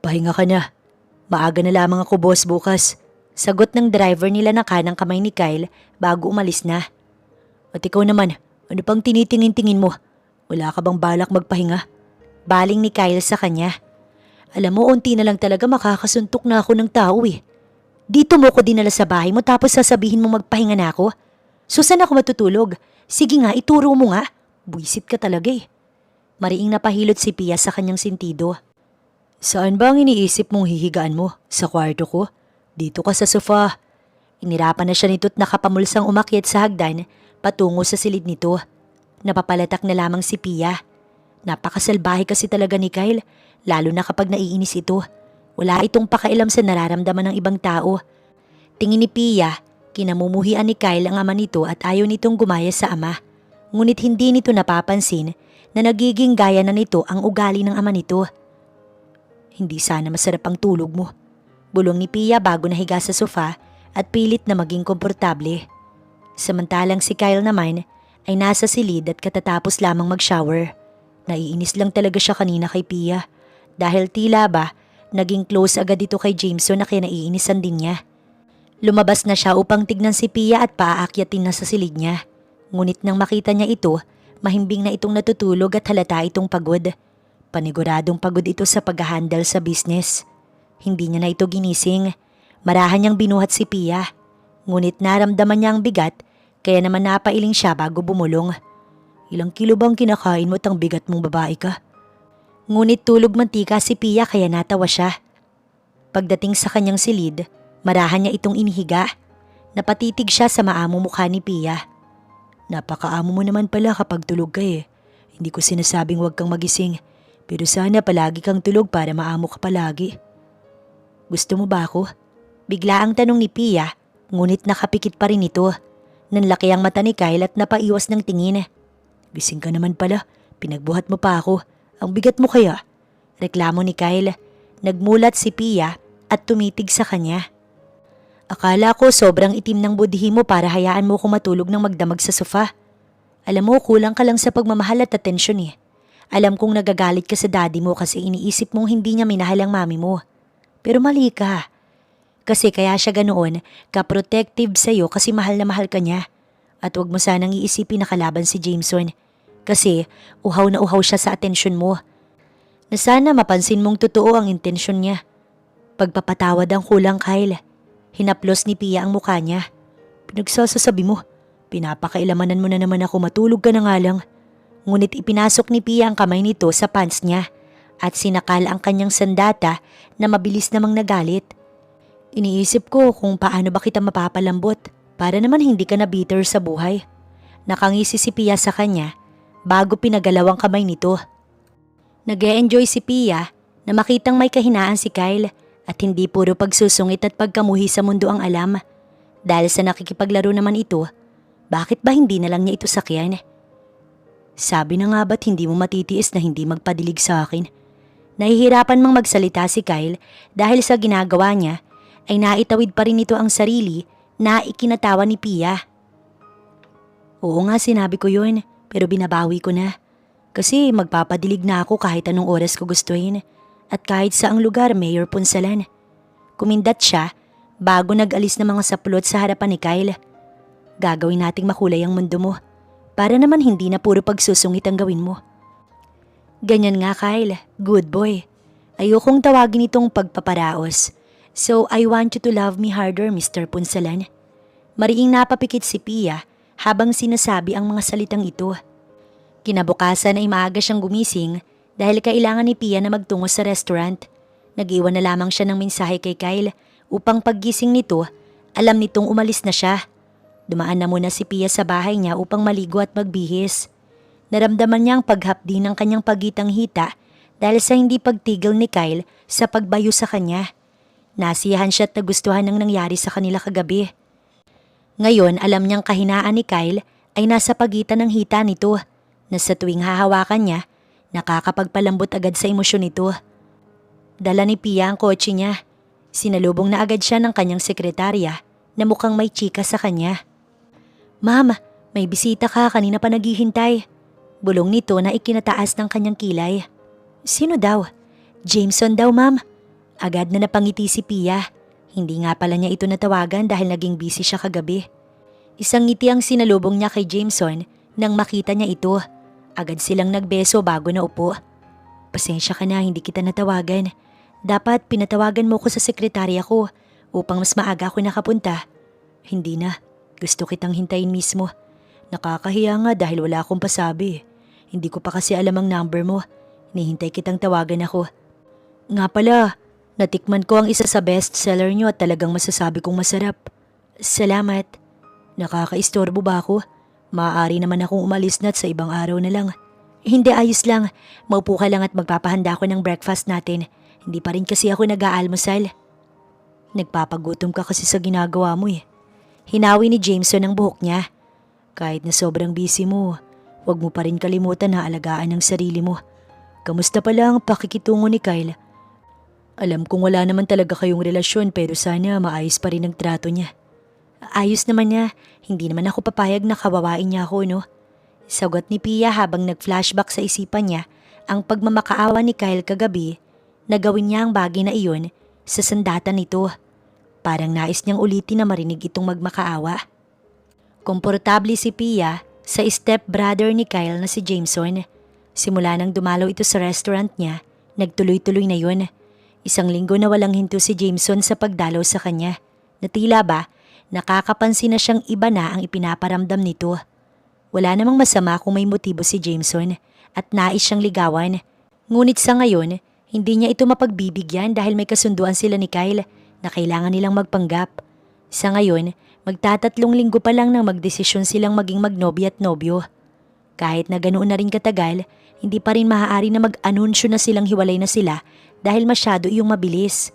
Pahinga ka na. Maaga na lamang ako, boss, bukas. Sagot ng driver nila na kanang kamay ni Kyle bago umalis na. At ikaw naman, ano pang tinitingin-tingin mo? Wala ka bang balak magpahinga? Baling ni Kyle sa kanya. Alam mo, unti na lang talaga makakasuntok na ako ng tao eh. Dito mo ko dinala sa bahay mo tapos sasabihin mo magpahinga na ako? So saan ako matutulog? Sige nga, ituro mo nga. Buisit ka talaga eh. Mariing napahilot si Pia sa kanyang sentido. Saan ba ang iniisip mong hihigaan mo? Sa kwarto ko? Dito ka sa sofa. Inirapan na siya nito't nakapamulsang umakyat sa hagdan patungo sa silid nito. Napapalatak na lamang si Pia. Napakasalbahe kasi talaga ni Kyle, lalo na kapag naiinis ito. Wala itong pakailam sa nararamdaman ng ibang tao. Tingin ni Pia, kinamumuhian ni Kyle ang ama nito at ayaw nitong gumaya sa ama. Ngunit hindi nito napapansin na nagiging gaya na nito ang ugali ng ama nito. Hindi sana masarap ang tulog mo. Bulong ni Pia bago nahiga sa sofa at pilit na maging komportable. Samantalang si Kyle naman ay nasa silid at katatapos lamang mag-shower. Naiinis lang talaga siya kanina kay Pia dahil tila ba naging close agad ito kay Jameson na kaya naiinisan din niya. Lumabas na siya upang tignan si Pia at paaakyatin na sa silid niya. Ngunit nang makita niya ito, mahimbing na itong natutulog at halata itong pagod. Paniguradong pagod ito sa pag-handle sa business. Hindi niya na ito ginising. Marahan niyang binuhat si Pia. Ngunit naramdaman niya ang bigat kaya naman napailing siya bago bumulong. Ilang kilo bang kinakain mo at ang bigat mong babae ka? Ngunit tulog mantika si Pia kaya natawa siya. Pagdating sa kanyang silid, marahan niya itong inihiga. Napatitig siya sa maamo mukha ni Pia. Napakaamo mo naman pala kapag tulog ka eh. Hindi ko sinasabing huwag kang magising. Pero sana palagi kang tulog para maamo ka palagi. Gusto mo ba ako? Bigla ang tanong ni Pia, ngunit nakapikit pa rin ito. Nanlaki ang mata ni Kyle at napaiwas ng tingin. Gising ka naman pala, pinagbuhat mo pa ako. Ang bigat mo kaya? Reklamo ni Kyle. Nagmulat si Pia at tumitig sa kanya. Akala ko sobrang itim ng budhi mo para hayaan mo ko matulog ng magdamag sa sofa. Alam mo, kulang ka lang sa pagmamahal at atensyon eh. Alam kong nagagalit ka sa daddy mo kasi iniisip mong hindi niya minahal ang mami mo. Pero mali ka. Kasi kaya siya ganoon, ka-protective sa'yo kasi mahal na mahal ka niya. At huwag mo sanang iisipin na kalaban si Jameson. Kasi uhaw na uhaw siya sa atensyon mo. Na sana mapansin mong totoo ang intensyon niya. Pagpapatawad ang kulang, Kyle. Hinaplos ni Pia ang mukha niya. Pinagsasasabi mo, pinapakailamanan mo na naman ako, matulog ka na nga lang. Ngunit ipinasok ni Pia ang kamay nito sa pants niya at sinakal ang kanyang sandata na mabilis namang nagalit. Iniisip ko kung paano ba kita mapapalambot para naman hindi ka na bitter sa buhay. Nakangisi si Pia sa kanya bago pinagalaw ang kamay nito. Nag-e-enjoy si Pia na makitang may kahinaan si Kyle at hindi puro pagsusungit at pagkamuhi sa mundo ang alam. Dahil sa nakikipaglaro naman ito, bakit ba hindi na lang niya ito sakyan? Sabi na nga ba't hindi mo matitiis na hindi magpadilig sa akin? Nahihirapan mang magsalita si Kyle dahil sa ginagawa niya ay naitawid pa rin ito ang sarili na ikinatawa ni Pia. Oo nga, sinabi ko yun, pero binabawi ko na. Kasi magpapadilig na ako kahit anong oras ko gustuhin at kahit saang lugar, Mayor Punsalan. Kumindat siya bago nag-alis ng mga saplot sa harapan ni Kyle. Gagawin nating makulay ang mundo mo para naman hindi na puro pagsusungit ang gawin mo. Ganyan nga, Kyle, good boy. Ayokong tawagin itong pagpaparaos. So I want you to love me harder, Mr. Punsalan. Mariing napapikit si Pia habang sinasabi ang mga salitang ito. Kinabukasan ay maaga siyang gumising dahil kailangan ni Pia na magtungo sa restaurant. Nag-iwan na lamang siya ng mensahe kay Kyle upang paggising nito, alam nitong umalis na siya. Dumaan na muna si Pia sa bahay niya upang maligo at magbihis. Naramdaman niya ang paghapdi ng kanyang pagitang hita dahil sa hindi pagtigil ni Kyle sa pagbayo sa kanya. Nasiyahan siya at nagustuhan ng nangyari sa kanila kagabi. Ngayon alam niyang kahinaan ni Kyle ay nasa pagitan ng hita nito na sa tuwing hahawakan niya, nakakapagpalambot agad sa emosyon nito. Dala ni Pia ang kotse niya. Sinalubong na agad siya ng kanyang sekretarya na mukhang may chika sa kanya. Ma'am, may bisita ka, kanina pa naghihintay. Bulong nito na ikinataas ng kanyang kilay. Sino daw? Jameson daw, ma'am. Agad na napangiti si Pia. Hindi nga pala niya ito natawagan dahil naging busy siya kagabi. Isang ngiti ang sinalubong niya kay Jameson nang makita niya ito. Agad silang nagbeso bago naupo. Pasensya ka na, hindi kita natawagan. Dapat pinatawagan mo ko sa sekretarya ko upang mas maaga ako nakapunta. Hindi na. Gusto kitang hintayin mismo. Nakakahiya nga dahil wala akong pasabi. Hindi ko pa kasi alam ang number mo. Hinihintay kitang tawagan ako. Nga pala, natikman ko ang isa sa bestseller niyo at talagang masasabi kong masarap. Salamat. Nakakaistorbo ba ako? Maaari naman akong umalis na at sa ibang araw na lang. Hindi, ayos lang. Maupo ka lang at magpapahanda ako ng breakfast natin. Hindi pa rin kasi ako nag-aalmusal. Nagpapagutom ka kasi sa ginagawa mo eh. Hinawi ni Jameson ang buhok niya. Kahit na sobrang busy mo, huwag mo pa rin kalimutan na alagaan ang sarili mo. Kamusta pala ang pakikitungo ni Kyle? Alam kong wala naman talaga kayong relasyon pero sana maayos pa rin ang trato niya. Ayos naman niya, hindi naman ako papayag na kawawain niya ako, no? Sagot ni Pia habang nag-flashback sa isipan niya ang pagmamakaawa ni Kyle kagabi na gawin niya ang bagay na iyon sa sandatan nito. Parang nais niyang ulitin na marinig itong magmakaawa. Komportable si Pia sa step-brother ni Kyle na si Jameson. Simula nang dumalaw ito sa restaurant niya, nagtuloy-tuloy na yun. Isang linggo na walang hinto si Jameson sa pagdalaw sa kanya. Na tila ba, nakakapansin na siyang iba na ang ipinaparamdam nito. Wala namang masama kung may motibo si Jameson at nais siyang ligawan. Ngunit sa ngayon, hindi niya ito mapagbibigyan dahil may kasunduan sila ni Kyle na kailangan nilang magpanggap. Sa ngayon, magtatatlong linggo pa lang nang magdesisyon silang maging magnobya at nobyo. Kahit na ganoon na rin katagal, hindi pa rin maaari na mag-anunsyo na silang hiwalay na sila dahil masyado iyong mabilis.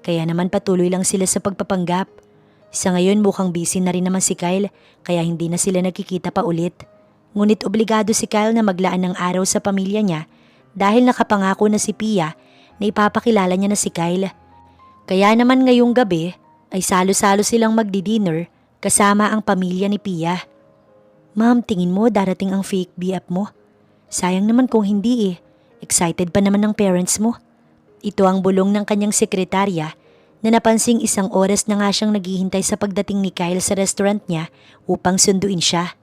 Kaya naman patuloy lang sila sa pagpapanggap. Sa ngayon mukhang busy na rin naman si Kyle kaya hindi na sila nagkikita pa ulit. Ngunit obligado si Kyle na maglaan ng araw sa pamilya niya dahil nakapangako na si Pia na ipapakilala niya na si Kyle. Kaya naman ngayong gabi ay salo-salo silang magdi-dinner kasama ang pamilya ni Pia. Ma'am, tingin mo darating ang fake BF mo? Sayang naman kung hindi eh. Excited pa naman ng parents mo. Ito ang bulong ng kanyang sekretarya na napansing isang oras na nga siyang naghihintay sa pagdating ni Kyle sa restaurant niya upang sunduin siya.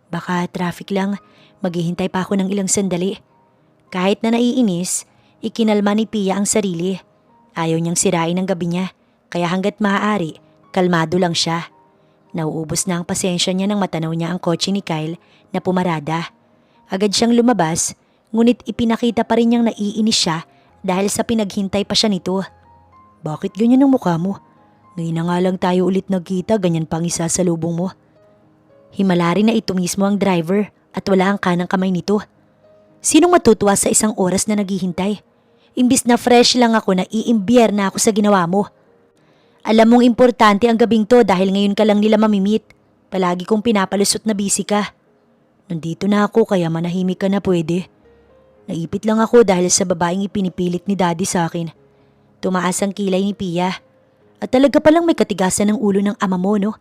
Baka traffic lang, maghihintay pa ako ng ilang sandali. Kahit na naiinis, ikinalma ni Pia ang sarili. Ayaw niyang sirain ang gabi niya, kaya hanggat maaari, kalmado lang siya. Nauubos na ang pasensya niya nang matanaw niya ang kotse ni Kyle na pumarada. Agad siyang lumabas, ngunit ipinakita pa rin niyang naiinis siya dahil sa pinaghintay pa siya nito. Bakit ganyan ang mukha mo? Ngayon na nga lang tayo ulit nagkita, ganyan pang isasalubong mo. Himala rin na ito mismo ang driver at wala ang kanang kamay nito. Sinong matutuwa sa isang oras na naghihintay? Imbis na fresh lang ako na iimbyerna na ako sa ginawa mo. Alam mong importante ang gabing to dahil ngayon ka lang nila mamimit. Palagi kong pinapalusot na busy ka. Nandito na ako kaya manahimik ka na pwede. Naipit lang ako dahil sa babaeng ipinipilit ni daddy sa akin. Tumaas ang kilay ni Pia. At talaga palang may katigasan ng ulo ng ama mo, no?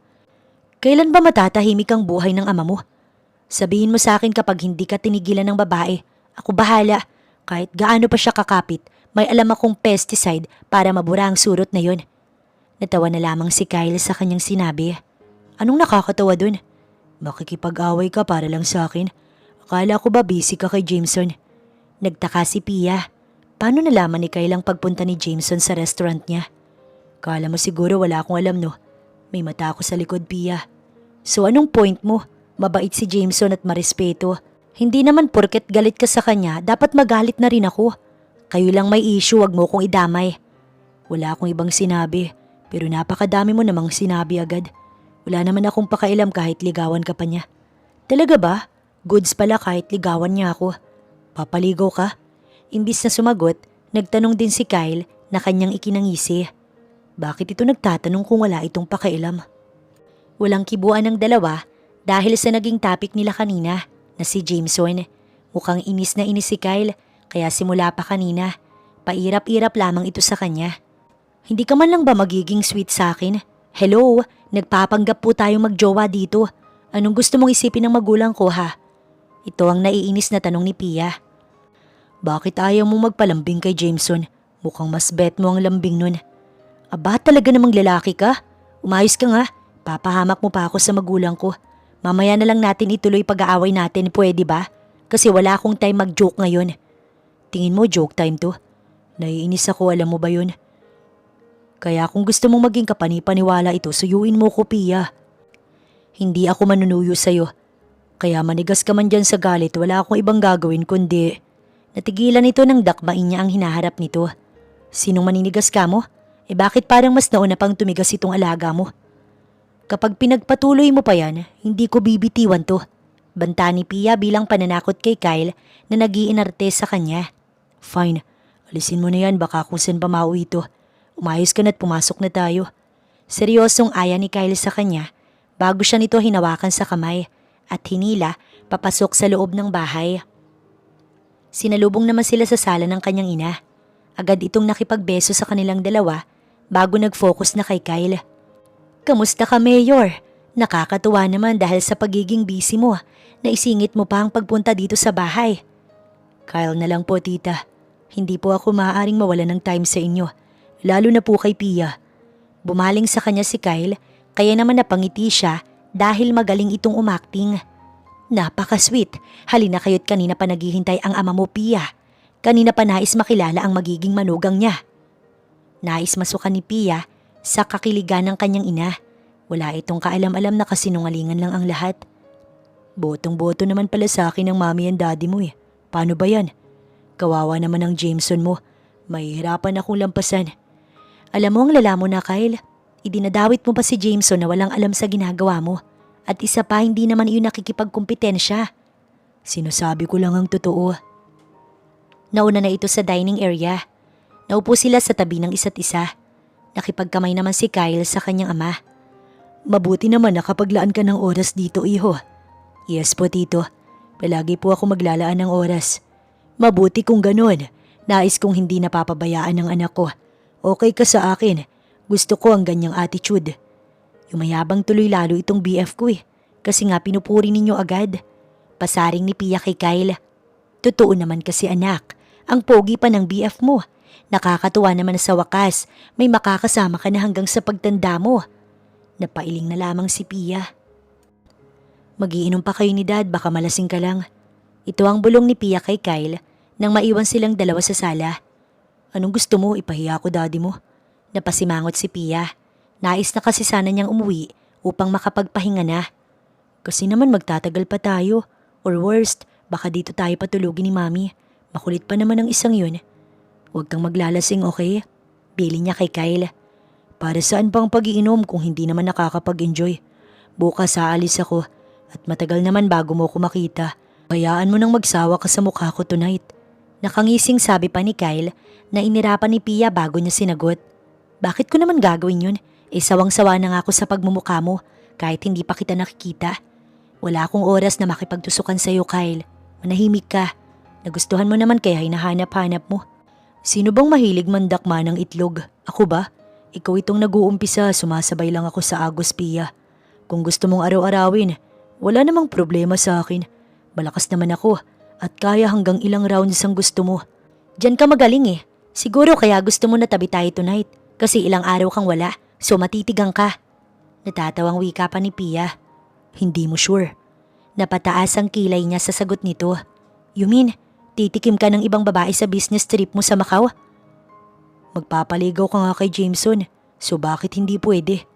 Kailan ba matatahimik ang buhay ng ama mo? Sabihin mo sa akin kapag hindi ka tinigilan ng babae. Ako bahala. Kahit gaano pa siya kakapit, may alam akong pesticide para mabura ang surot na yon. Natawa na lamang si Kyle sa kanyang sinabi. Anong nakakatawa dun? Makikipag-away ka para lang sa akin. Akala ko ba busy ka kay Jameson? Nagtaka si Pia. Paano nalaman ni Kyle ang pagpunta ni Jameson sa restaurant niya? Kala mo siguro wala akong alam, no? May mata ako sa likod, Pia. So anong point mo? Mabait si Jameson at marespeto. Hindi naman porket galit ka sa kanya, dapat magalit na rin ako. Kayo lang may issue, wag mo kong idamay. Wala akong ibang sinabi, pero napakadami mo namang sinabi agad. Wala naman akong pakailam kahit ligawan ka pa niya. Talaga ba? Goods pala kahit ligawan niya ako. Papaligaw ka? Imbis na sumagot, nagtanong din si Kyle na kanyang ikinangisi. Bakit ito nagtatanong kung wala itong pakailam? Walang kibuan ng dalawa dahil sa naging topic nila kanina na si Jameson. Mukhang inis na inis si Kyle kaya simula pa kanina, pairap-irap lamang ito sa kanya. Hindi ka man lang ba magiging sweet sa akin? Hello, nagpapanggap po tayong magjowa dito. Anong gusto mong isipin ng magulang ko ha? Ito ang naiinis na tanong ni Pia. Bakit ayaw mo magpalambing kay Jameson? Mukhang mas bet mo ang lambing nun. Aba, talaga namang lalaki ka? Umayos ka nga. Papahamak mo pa ako sa magulang ko. Mamaya na lang natin ituloy pag-aaway natin, pwede ba? Kasi wala akong time mag-joke ngayon. Tingin mo joke time to? Naiinis ako, alam mo ba yun? Kaya kung gusto mong maging kapani-paniwala ito, suyuin mo ko, Pia. Hindi ako manunuyo sa'yo. Kaya manigas ka man dyan sa galit, wala akong ibang gagawin kundi natigilan ito ng dakmain niya ang hinaharap nito. Sinong maninigas ka mo? Bakit parang mas nauna pang tumigas itong alaga mo? Kapag pinagpatuloy mo pa yan, hindi ko bibitiwan to. Banta ni Pia bilang pananakot kay Kyle na nag-iinarte sa kanya. Fine, alisin mo na yan baka kung saan pa mauwi ito. Umayos ka na't pumasok na tayo. Seryosong aya ni Kyle sa kanya bago siya nito hinawakan sa kamay at hinila papasok sa loob ng bahay. Sinalubong naman sila sa sala ng kanyang ina. Agad itong nakipagbeso sa kanilang dalawa bago nag-focus na kay Kyle. Kamusta ka, Mayor? Nakakatuwa naman dahil sa pagiging busy mo, naisingit mo pa ang pagpunta dito sa bahay. Kyle na lang po, tita. Hindi po ako maaaring mawala ng time sa inyo, lalo na po kay Pia. Bumaling sa kanya si Kyle, kaya naman napangiti siya dahil magaling itong umakting. Napaka-sweet, halina kayo't kanina pa naghihintay ang ama mo, Pia. Kanina pa nais makilala ang magiging manugang niya. Nais masukan ni Pia sa kakiligan ng kanyang ina. Wala itong kaalam-alam na kasinungalingan lang ang lahat. Botong-boto naman pala sa akin ng mami and daddy mo eh. Paano ba yan? Kawawa naman ang Jameson mo. Mahihirapan akong lampasan. Alam mo ang lala mo na, Kyle. Idinadawit mo pa si Jameson na walang alam sa ginagawa mo. At isa pa, hindi naman iyon nakikipagkumpetensya. Sinasabi ko lang ang totoo. Nauna na ito sa dining area. Naupo sila sa tabi ng isa't isa. Nakipagkamay naman si Kyle sa kanyang ama. Mabuti naman nakapaglaan ka ng oras dito, iho. Yes po, tito. Palagi po ako maglalaan ng oras. Mabuti kung ganon. Nais kong hindi napapabayaan ng anak ko. Okay ka sa akin. Gusto ko ang ganyang attitude. Yumayabang tuloy lalo itong BF ko eh. Kasi nga pinupuri ninyo agad. Pasaring ni Pia kay Kyle. Totoo naman kasi anak. Ang pogi pa ng BF mo. Nakakatuwa naman sa wakas. May makakasama ka na hanggang sa pagtanda mo. Napailing na lamang si Pia. Magiinom pa kayo ni Dad, baka malasing ka lang. Ito ang bulong ni Pia kay Kyle nang maiwan silang dalawa sa sala. Anong gusto mo? Ipahiya ko daddy mo. Napasimangot si Pia. Nais na kasi sana niyang umuwi upang makapagpahinga na. Kasi naman magtatagal pa tayo. Or worst, baka dito tayo patulugin ni Mami. Makulit pa naman ang isang yun. Huwag kang maglalasing, okay? Bili niya kay Kyle. Para saan pang pag-iinom kung hindi naman nakakapag-enjoy? Bukas aalis ako at matagal naman bago mo ko makita. Hayaan mo nang magsawa ka sa mukha ko tonight. Nakangising sabi pa ni Kyle na inirapan ni Pia bago niya sinagot. Bakit ko naman gagawin yun? Sawang-sawa na nga ako sa pagmumukha mo kahit hindi pa kita nakikita. Wala akong oras na makipagtusukan sa'yo, Kyle. Manahimik ka. Nagustuhan mo naman kaya hinahanap-hanap mo. Sino bang mahilig mandakma ng itlog? Ako ba? Ikaw itong nag-uumpisa, sumasabay lang ako sa agos, Pia. Kung gusto mong araw-arawin, wala namang problema sa akin. Malakas naman ako at kaya hanggang ilang rounds ang gusto mo. Diyan ka magaling eh. Siguro kaya gusto mo na tabi tayo tonight kasi ilang araw kang wala, so matitigang ka. Natatawang wika pa ni Pia. Hindi mo sure. Napataas ang kilay niya sa sagot nito. You mean, titikim ka ng ibang babae sa business trip mo sa Macau? Magpapaligaw ka nga kay Jameson, so bakit hindi pwede?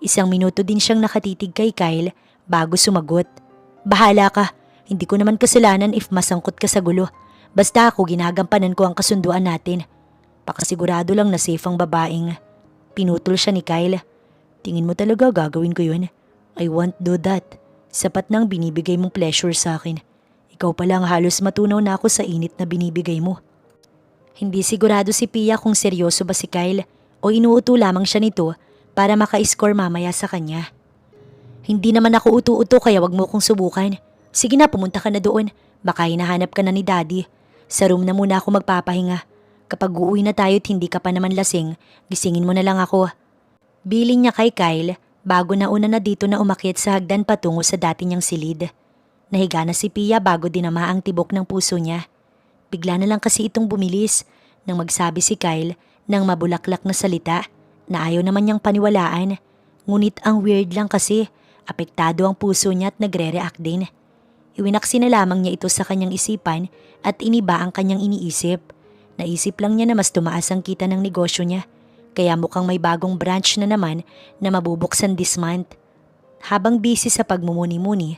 Isang minuto din siyang nakatitig kay Kyle bago sumagot. Bahala ka, hindi ko naman kasalanan if masangkot ka sa gulo. Basta ako ginagampanan ko ang kasunduan natin. Pakasigurado lang na safe ang babaeng. Pinutol siya ni Kyle. Tingin mo talaga gagawin ko yun? I won't do that. Sapat nang binibigay mong pleasure sa akin. Ikaw pa lang halos matunaw na ako sa init na binibigay mo. Hindi sigurado si Pia kung seryoso ba si Kyle o inuuto lamang siya nito para maka-score mamaya sa kanya. Hindi naman ako utu-uto kaya wag mo kong subukan. Sige na, pumunta ka na doon. Baka hinahanap ka na ni Daddy. Sa room na muna ako magpapahinga. Kapag uuwi na tayo at hindi ka pa naman lasing, gisingin mo na lang ako. Bilin niya kay Kyle bago nauna na dito na umakyat sa hagdan patungo sa dati niyang silid. Nahiga na si Pia bago dinama ang tibok ng puso niya. Bigla na lang kasi itong bumilis nang magsabi si Kyle ng mabulaklak na salita na ayaw naman niyang paniwalaan. Ngunit ang weird lang kasi, apektado ang puso niya at nagre-react din. Iwinaksi na lamang niya ito sa kanyang isipan at iniba ang kanyang iniisip. Naisip lang niya na mas tumaas ang kita ng negosyo niya, kaya mukhang may bagong branch na naman na mabubuksan this month. Habang busy sa pagmumuni-muni,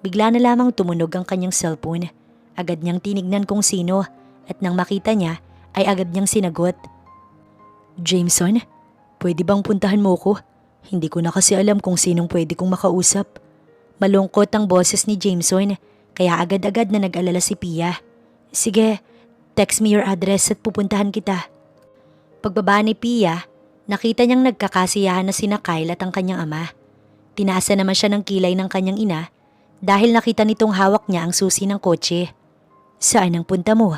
bigla na lamang tumunog ang kanyang cellphone. Agad niyang tinignan kung sino at nang makita niya ay agad niyang sinagot. Jameson, pwede bang puntahan mo ko? Hindi ko na kasi alam kung sinong pwede kong makausap. Malungkot ang boses ni Jameson kaya agad-agad na nag-alala si Pia. Sige, text me your address at pupuntahan kita. Pagbaba ni Pia, nakita niyang nagkakasiyahan na sina Kyle at ang kanyang ama. Tinaasa naman siya ng kilay ng kanyang ina dahil nakita nitong hawak niya ang susi ng kotse. Saan ang punta mo?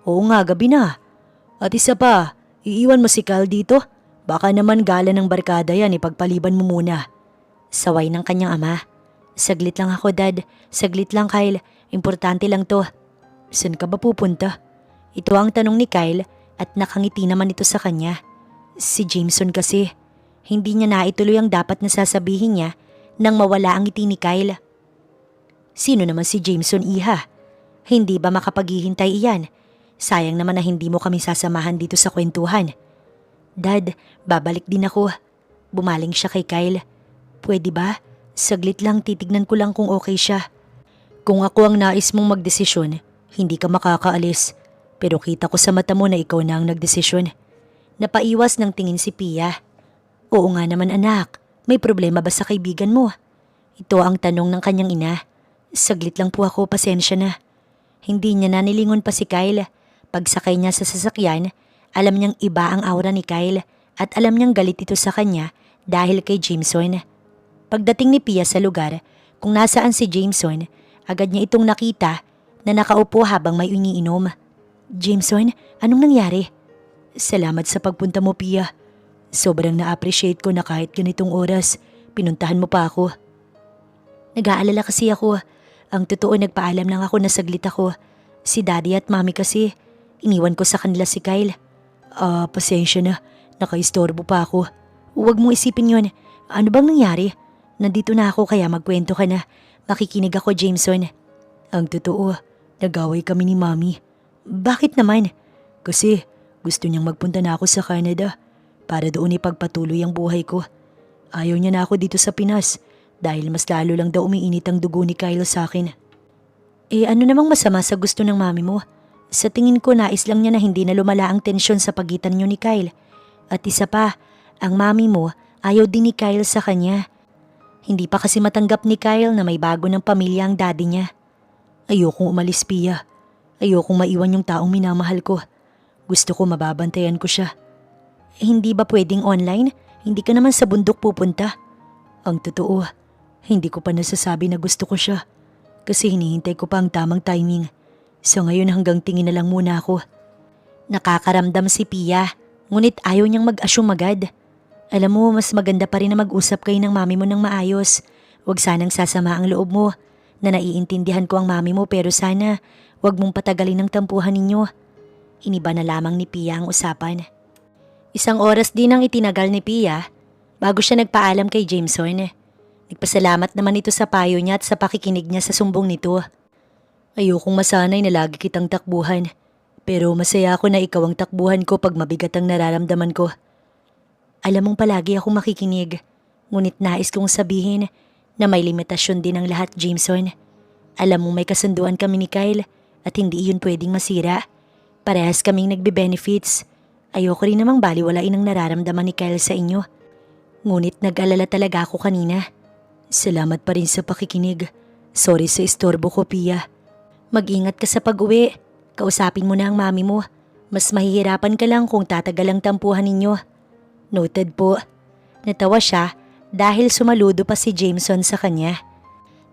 Oo nga, gabi na. At isa pa, iiwan mo si Kyle dito? Baka naman gala ng barkada yan, ipagpaliban mo muna. Saway ng kanyang ama. Saglit lang ako, Dad. Saglit lang, Kyle. Importante lang to. Saan ka ba pupunta? Ito ang tanong ni Kyle at nakangiti naman ito sa kanya. Si Jameson kasi. Hindi niya naituloy ang dapat na sasabihin niya nang mawala ang ngiti ni Kyle. Sino naman si Jameson, iha? Hindi ba makapaghihintay iyan? Sayang naman na hindi mo kami sasamahan dito sa kwentuhan. Dad, babalik din ako. Bumaling siya kay Kyle. Pwede ba? Saglit lang, titignan ko lang kung okay siya. Kung ako ang nais mong magdesisyon, hindi ka makakaalis. Pero kita ko sa mata mo na ikaw na ang nagdesisyon. Napaiwas ng tingin si Pia. Oo nga naman anak, may problema ba sa kaibigan mo? Ito ang tanong ng kanyang ina. Saglit lang po ako, pasensya na. Hindi niya nanilingon pa si Kyle. Pagsakay niya sa sasakyan, alam niyang iba ang aura ni Kyle at alam niyang galit ito sa kanya dahil kay Jameson. Pagdating ni Pia sa lugar, kung nasaan si Jameson, agad niya itong nakita na nakaupo habang may iniinom. Jameson, anong nangyari? Salamat sa pagpunta mo, Pia. Sobrang na-appreciate ko na kahit ganitong oras, pinuntahan mo pa ako. Nag-aalala kasi ako. Ang totoo, nagpaalam lang ako na saglit ako. Si Daddy at Mami kasi, iniwan ko sa kanila si Kyle. Pasensya na. Nakaistorbo pa ako. Huwag mong isipin yun. Ano bang nangyari? Nandito na ako kaya magkwento ka na. Makikinig ako, Jameson. Ang totoo, nag-away kami ni Mami. Bakit naman? Kasi gusto niyang magpunta na ako sa Canada para doon ipagpatuloy ang buhay ko. Ayaw niya na ako dito sa Pinas. Dahil mas lalo lang daw umiinit ang dugo ni Kyle sa akin. Ano namang masama sa gusto ng mami mo? Sa tingin ko nais lang niya na hindi na lumala ang tensyon sa pagitan niyo ni Kyle. At isa pa, Ang mami mo ayaw din ni Kyle sa kanya. Hindi pa kasi matanggap ni Kyle na may bago ng pamilya ang daddy niya. Ayokong umalis, Pia. Ayokong maiwan yung taong minamahal ko. Gusto ko mababantayan ko siya. Hindi ba pwedeng online? Hindi ka naman sa bundok pupunta. Ang totoo, hindi ko pa nasasabi na gusto ko siya. Kasi hinihintay ko pa ang tamang timing. So ngayon hanggang tingin na lang muna ako. Nakakaramdam si Pia, ngunit ayaw niyang mag-assume agad. Alam mo, mas maganda pa rin na mag-usap kayo ng mami mo ng maayos. Huwag sanang sasama ang loob mo, na naiintindihan ko ang mami mo pero sana huwag mong patagalin ang tampuhan ninyo. Iniba na lamang ni Pia ang usapan. Isang oras din ang itinagal ni Pia bago siya nagpaalam kay Jameson. Nagpasalamat naman ito sa payo niya at sa pakikinig niya sa sumbong nito. Ayokong masanay na lagi kitang takbuhan, pero masaya ako na ikaw ang takbuhan ko pag mabigat ang nararamdaman ko. Alam mong palagi akong makikinig, ngunit nais kong sabihin na may limitasyon din ang lahat, Jameson. Alam mong may kasunduan kami ni Kyle at hindi iyon pwedeng masira. Parehas kaming nagbe-benefits. Ayoko rin namang baliwalain ang nararamdaman ni Kyle sa inyo. Ngunit nag-alala talaga ako kanina. Salamat pa rin sa pakikinig. Sorry sa istorbo ko, Pia. Mag-ingat ka sa pag-uwi. Kausapin mo na ang mami mo. Mas mahihirapan ka lang kung tatagal ang tampuhan ninyo. Noted po. Natawa siya dahil sumaludo pa si Jameson sa kanya.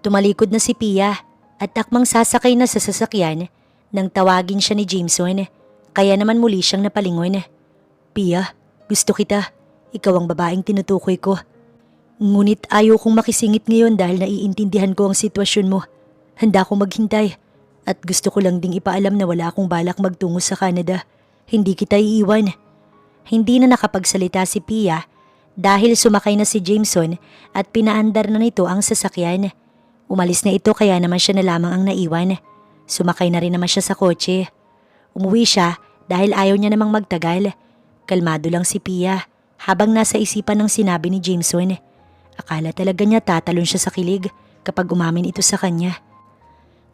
Tumalikod na si Pia at takmang sasakay na sa sasakyan nang tawagin siya ni Jameson. Kaya naman muli siyang napalingon. Pia, gusto kita. Ikaw ang babaeng tinutukoy ko. Ngunit ayaw kong makisingit ngayon dahil naiintindihan ko ang sitwasyon mo. Handa akong maghintay. At gusto ko lang ding ipaalam na wala akong balak magtungo sa Canada. Hindi kita iiwan. Hindi na nakapagsalita si Pia dahil sumakay na si Jameson at pinaandar na nito ang sasakyan. Umalis na ito kaya naman siya na lamang ang naiwan. Sumakay na rin naman siya sa kotse. Umuwi siya dahil ayaw niya namang magtagal. Kalmado lang si Pia habang nasa isipan ng sinabi ni Jameson. Akala talaga niya tatalon siya sa kilig kapag umamin ito sa kanya.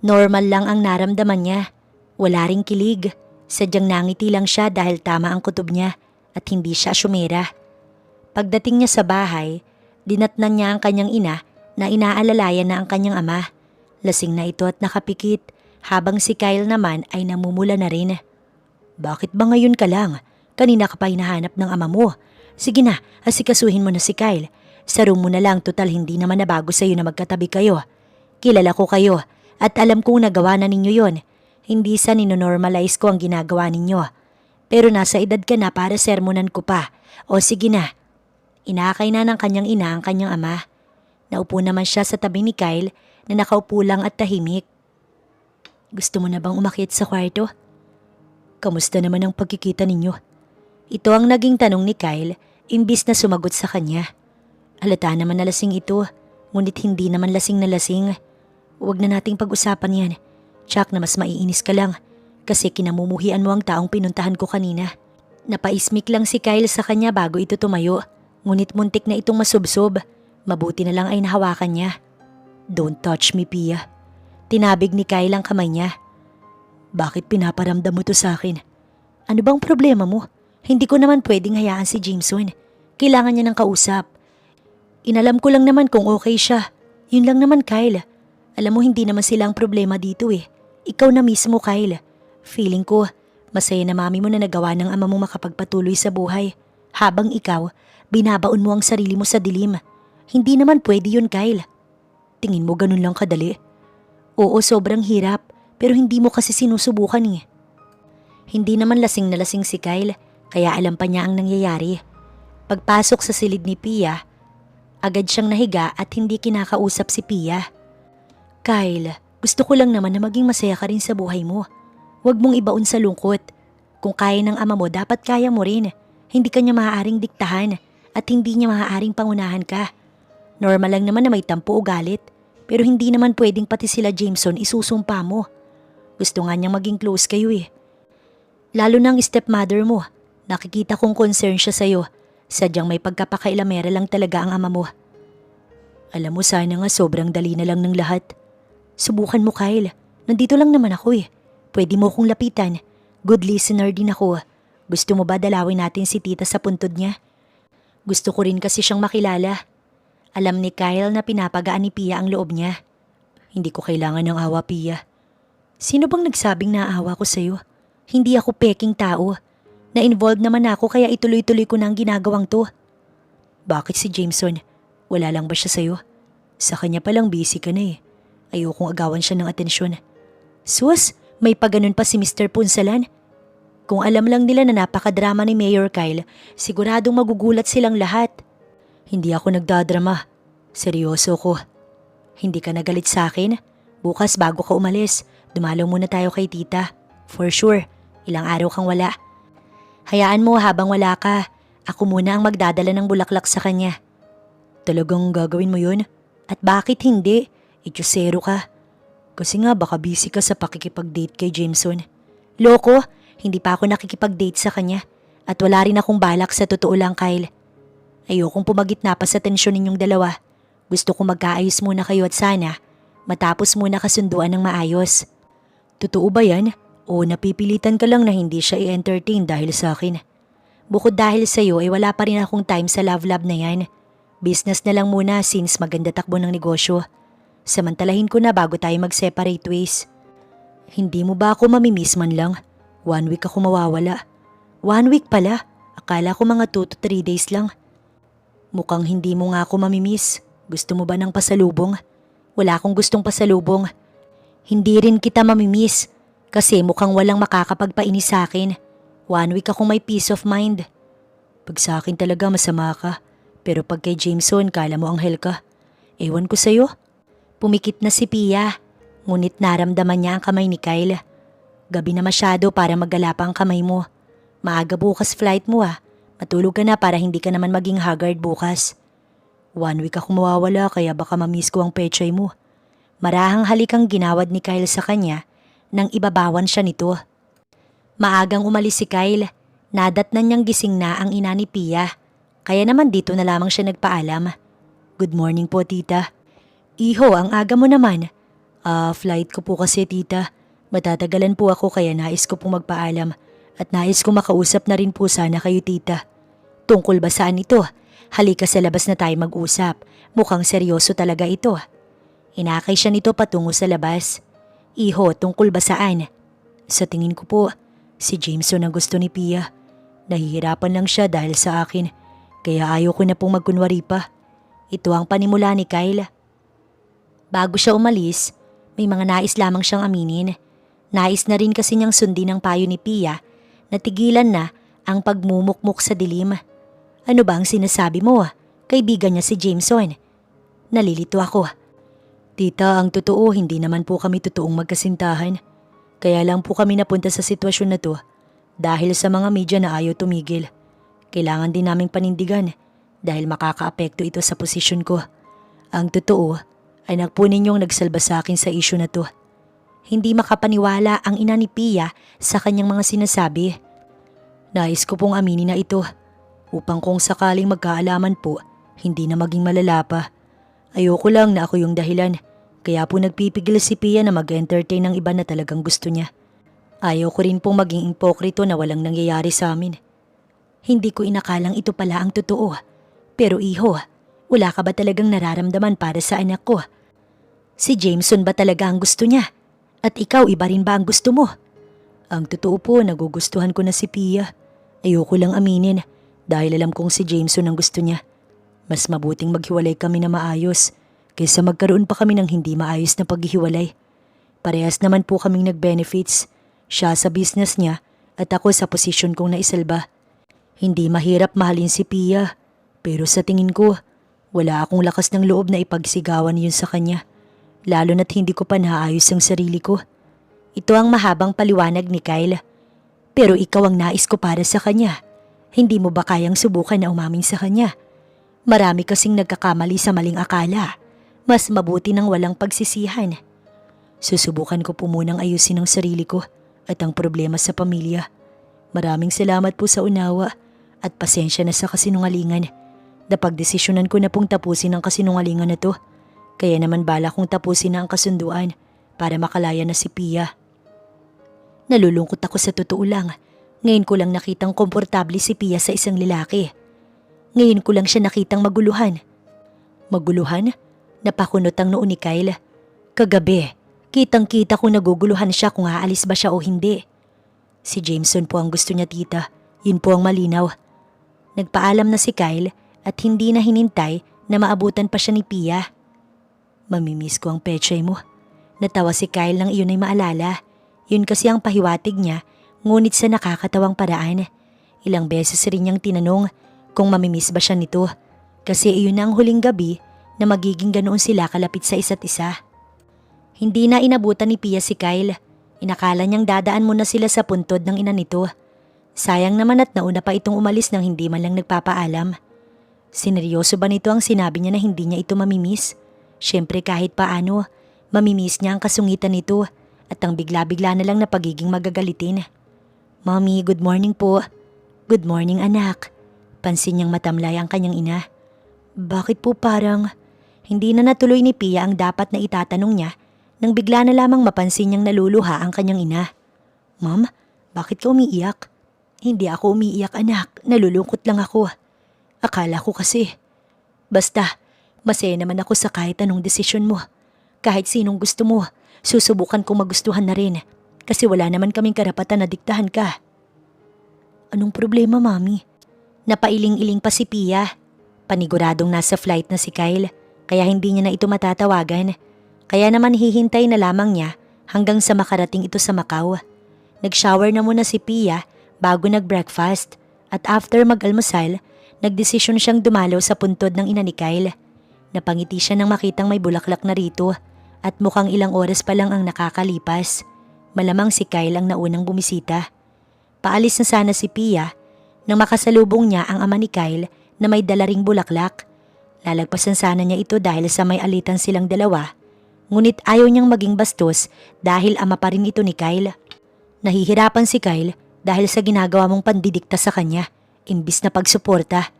Normal lang ang naramdaman niya. Wala ring kilig. Sadyang nangiti lang siya dahil tama ang kutob niya at hindi siya asyumera. Pagdating niya sa bahay, dinatnan niya ang kanyang ina na inaalalayan na ang kanyang ama. Lasing na ito at nakapikit habang si Kyle naman ay namumula na rin. Bakit ba ngayon ka lang? Kanina ka pa hinahanap ng ama mo. Sige na, asikasuhin mo na si Kyle. Sa room mo na lang, total hindi naman nabago sa'yo na magkatabi kayo. Kilala ko kayo at alam kong nagawa na ninyo yon. Hindi sa ninonormalize ko ang ginagawa ninyo. Pero nasa edad ka na para sermonan ko pa. O sige na. Inakay na ng kanyang ina ang kanyang ama. Naupo naman siya sa tabi ni Kyle na nakaupo lang at tahimik. Gusto mo na bang umakyat sa kwarto? Kamusta naman ang pagkikita ninyo? Ito ang naging tanong ni Kyle imbis na sumagot sa kanya. Halata naman na lasing ito, ngunit hindi naman lasing na lasing. Huwag na nating pag-usapan yan. Tsak na mas maiinis ka lang kasi kinamumuhian mo ang taong pinuntahan ko kanina. Napaismik lang si Kyle sa kanya bago ito tumayo, ngunit muntik na itong masubsob. Mabuti na lang ay nahawakan niya. Don't touch me, Pia. Tinabig ni Kyle ang kamay niya. Bakit pinaparamdam mo to sa akin? Ano bang problema mo? Hindi ko naman pwedeng hayaan si Jameson. Kailangan niya ng kausap. Inalam ko lang naman kung okay siya. Yun lang naman, Kyle. Alam mo hindi naman sila ang problema dito eh. Ikaw na mismo, Kyle. Feeling ko, masaya na mami mo na nagawa ng ama mo makapagpatuloy sa buhay. Habang ikaw, binabaon mo ang sarili mo sa dilim. Hindi naman pwede yun, Kyle. Tingin mo ganun lang kadali? Oo, sobrang hirap. Pero hindi mo kasi sinusubukan eh. Hindi naman lasing na lasing si Kyle, kaya alam pa niya ang nangyayari. Pagpasok sa silid ni Pia, agad siyang nahiga at hindi kinakausap si Pia. Kyle, gusto ko lang naman na maging masaya ka rin sa buhay mo. Huwag mong ibaon sa lungkot. Kung kaya ng ama mo, dapat kaya mo rin. Hindi ka niya maaaring diktahan at hindi niya maaaring pangunahan ka. Normal lang naman na may tampo o galit, pero hindi naman pwedeng pati sila Jameson isusumpa mo. Gusto nga niyang maging close kayo eh. Lalo na ang stepmother mo. Nakikita kong concern siya sa'yo. Sadyang may pagkapakailamera lang talaga ang ama mo. Alam mo sana nga sobrang dali na lang ng lahat. Subukan mo, Kyle. Nandito lang naman ako eh. Pwede mo kong lapitan. Good listener din ako. Gusto mo ba dalawin natin si tita sa puntod niya? Gusto ko rin kasi siyang makilala. Alam ni Kyle na pinapagaan ni Pia ang loob niya. Hindi ko kailangan ng awa, Pia. Sino bang nagsabing naaawa ko sa'yo? Hindi ako peking tao. Na-involved naman ako kaya ituloy-tuloy ko na ang ginagawang to. Bakit si Jameson? Wala lang ba siya sa'yo? Sa kanya palang busy ka na eh. Ayokong agawan siya ng atensyon. Sus, may paganon pa si Mr. Punsalan. Kung alam lang nila na napakadrama ni Mayor Kyle, siguradong magugulat silang lahat. Hindi ako nagdadrama. Seryoso ko. Hindi ka nagalit sa akin? Bukas bago ka umalis, dumalaw muna tayo kay tita. For sure, ilang araw kang wala. Hayaan mo habang wala ka, ako muna ang magdadala ng bulaklak sa kanya. Talagang gagawin mo yun? At bakit hindi? Ityosero ka. Kasi nga baka busy ka sa pakikipag-date kay Jameson. Loko, hindi pa ako nakikipag-date sa kanya. At wala rin akong balak sa totoo lang, Kyle. Ayokong pumagitna pa sa tensyon ninyong dalawa. Gusto kong magkaayos muna kayo at sana matapos muna kasunduan ng maayos. Totoo ba yan? O napipilitan ka lang na hindi siya i-entertain dahil sa akin? Bukod dahil sa'yo ay wala pa rin akong time sa love na yan. Business na lang muna since maganda takbo ng negosyo. Samantalahin ko na bago tayo mag-separate ways. Hindi mo ba ako mamimiss man lang? 1 week ako mawawala. 1 week pala? Akala ko mga 2 to 3 days lang. Mukhang hindi mo nga ako mamimiss. Gusto mo ba ng pasalubong? Wala akong gustong pasalubong. Hindi rin kita mamimiss. Kasi mukhang walang makakapagpainis sa akin. 1 week akong may peace of mind. Pag sa akin talaga masama ka. Pero pag kay Jameson, kala mo anghel ka. Ewan ko sa'yo. Pumikit na si Pia. Ngunit naramdaman niya ang kamay ni Kyle. Gabi na masyado para maggala pa ang kamay mo. Maaga bukas flight mo ah. Matulog ka na para hindi ka naman maging haggard bukas. 1 week ako mawawala kaya baka mamiss ko ang pechay mo. Marahang halikang ginawad ni Kyle sa kanya nang ibabawan siya nito. Maagang umalis si Kyle. Nadatnan niyang gising na ang ina ni Pia. Kaya naman dito na lamang siya nagpaalam. Good morning po, tita. Iho, ang aga mo naman. Flight ko po kasi, tita. Matatagalan po ako kaya nais ko pong magpaalam. At nais ko makausap na rin po sana kayo, tita. Tungkol ba saan ito? Halika sa labas na tayo mag-usap. Mukhang seryoso talaga ito. Inakay siya nito patungo sa labas. Iho, tungkol ba saan? Sa tingin ko po, si Jameson ang gusto ni Pia. Nahihirapan lang siya dahil sa akin. Kaya ayaw ko na pong magkunwari pa. Ito ang panimula ni Kyle. Bago siya umalis, may mga nais lamang siyang aminin. Nais na rin kasi niyang sundin ang payo ni Pia na tigilan na ang pagmumukmuk sa dilim. Ano ba ang sinasabi mo? Kaibigan niya si Jameson. Nalilito ako. Tita, ang totoo hindi naman po kami totoong magkasintahan. Kaya lang po kami napunta sa sitwasyon na to dahil sa mga media na ayaw tumigil. Kailangan din naming panindigan dahil makakaapekto ito sa posisyon ko. Ang totoo ay po ninyong nagsalba sa akin sa isyu na to. Hindi makapaniwala ang ina ni Pia sa kanyang mga sinasabi. Nais ko pong aminin na ito upang kung sakaling magkaalaman po, hindi na maging malala pa. Ayoko lang na ako yung dahilan, kaya po nagpipigil si Pia na mag-entertain ng iba na talagang gusto niya. Ayaw ko rin pong maging impokrito na walang nangyayari sa amin. Hindi ko inakalang ito pala ang totoo. Pero iho, wala ka ba talagang nararamdaman para sa anak ko? Si Jameson ba talaga ang gusto niya? At ikaw iba rin ba ang gusto mo? Ang totoo po, nagugustuhan ko na si Pia. Ayoko lang aminin dahil alam kong si Jameson ang gusto niya. Mas mabuting maghiwalay kami na maayos kaysa magkaroon pa kami ng hindi maayos na paghihiwalay. Parehas naman po kaming nag-benefits. Siya sa business niya at ako sa posisyon kong naisalba. Hindi mahirap mahalin si Pia, pero sa tingin ko, wala akong lakas ng loob na ipagsigawan yun sa kanya. Lalo na't hindi ko pa naayos ang sarili ko. Ito ang mahabang paliwanag ni Kyle. Pero ikaw ang nais ko para sa kanya. Hindi mo ba kayang subukan na umamin sa kanya? Marami kasing nagkakamali sa maling akala. Mas mabuti nang walang pagsisihan. Susubukan ko po munang ayusin ang sarili ko at ang problema sa pamilya. Maraming salamat po sa unawa at pasensya na sa kasinungalingan. Napagdesisyonan ko na pong tapusin ang kasinungalingan na to. Kaya naman bala kong tapusin na ang kasunduan para makalaya na si Pia. Nalulungkot ako sa totoo lang. Ngayon ko lang nakitang komportable si Pia sa isang lalaki. Ngayon ko lang siya nakitang maguluhan. Maguluhan? Napakunot ang noo ni Kyle. Kagabi, kitang-kita kung naguguluhan siya kung aalis ba siya o hindi. Si Jameson po ang gusto niya, tita. Yun po ang malinaw. Nagpaalam na si Kyle at hindi na hinintay na maabutan pa siya ni Pia. Mamimiss ko ang pechay mo. Natawa si Kyle nang iyon ay maalala. Yun kasi ang pahiwatig niya, ngunit sa nakakatawang paraan. Ilang beses rin niyang tinanong kung mamimiss ba siya nito. Kasi iyon na ang huling gabi na magiging ganoon sila kalapit sa isa't isa. Hindi na inabutan ni Pia si Kyle. Inakala niyang dadaan muna sila sa puntod ng ina nito. Sayang naman at nauna pa itong umalis nang hindi man lang nagpapaalam. Sineryoso ba nito ang sinabi niya na hindi niya ito mamimiss? Siyempre kahit paano, mamimiss niya ang kasungitan nito at ang bigla-bigla na lang na pagiging magagalitin. Mommy, good morning po. Good morning anak. Pansin niyang matamlay ang kanyang ina. Bakit po parang hindi na natuloy ni Pia ang dapat na itatanong niya nang bigla na lamang mapansin niyang naluluha ang kanyang ina. Ma'am, bakit ka umiiyak? Hindi ako umiiyak anak, nalulungkot lang ako. Akala ko kasi. Basta, masaya naman ako sa kahit anong desisyon mo. Kahit sinong gusto mo, susubukan kong magustuhan na rin. Kasi wala naman kaming karapatan na diktahan ka. Anong problema, Mami? Napailing-iling pa si Pia. Paniguradong nasa flight na si Kyle, kaya hindi niya na ito matatawagan. Kaya naman hihintay na lamang niya hanggang sa makarating ito sa Macau. Nag-shower na muna si Pia bago nag-breakfast at after mag-almusal, nagdesisyon siyang dumalaw sa puntod ng ina ni Kyle. Napangiti siya nang makitang may bulaklak na rito at mukhang ilang oras pa lang ang nakakalipas. Malamang si Kyle ang naunang bumisita. Paalis na sana si Pia nang makasalubong niya ang ama ni Kyle na may dala ring bulaklak. Lalagpasan sana niya ito dahil sa may alitan silang dalawa. Ngunit ayaw niyang maging bastos dahil ama pa rin ito ni Kyle. Nahihirapan si Kyle dahil sa ginagawa mong pandidikta sa kanya, imbis na pagsuporta.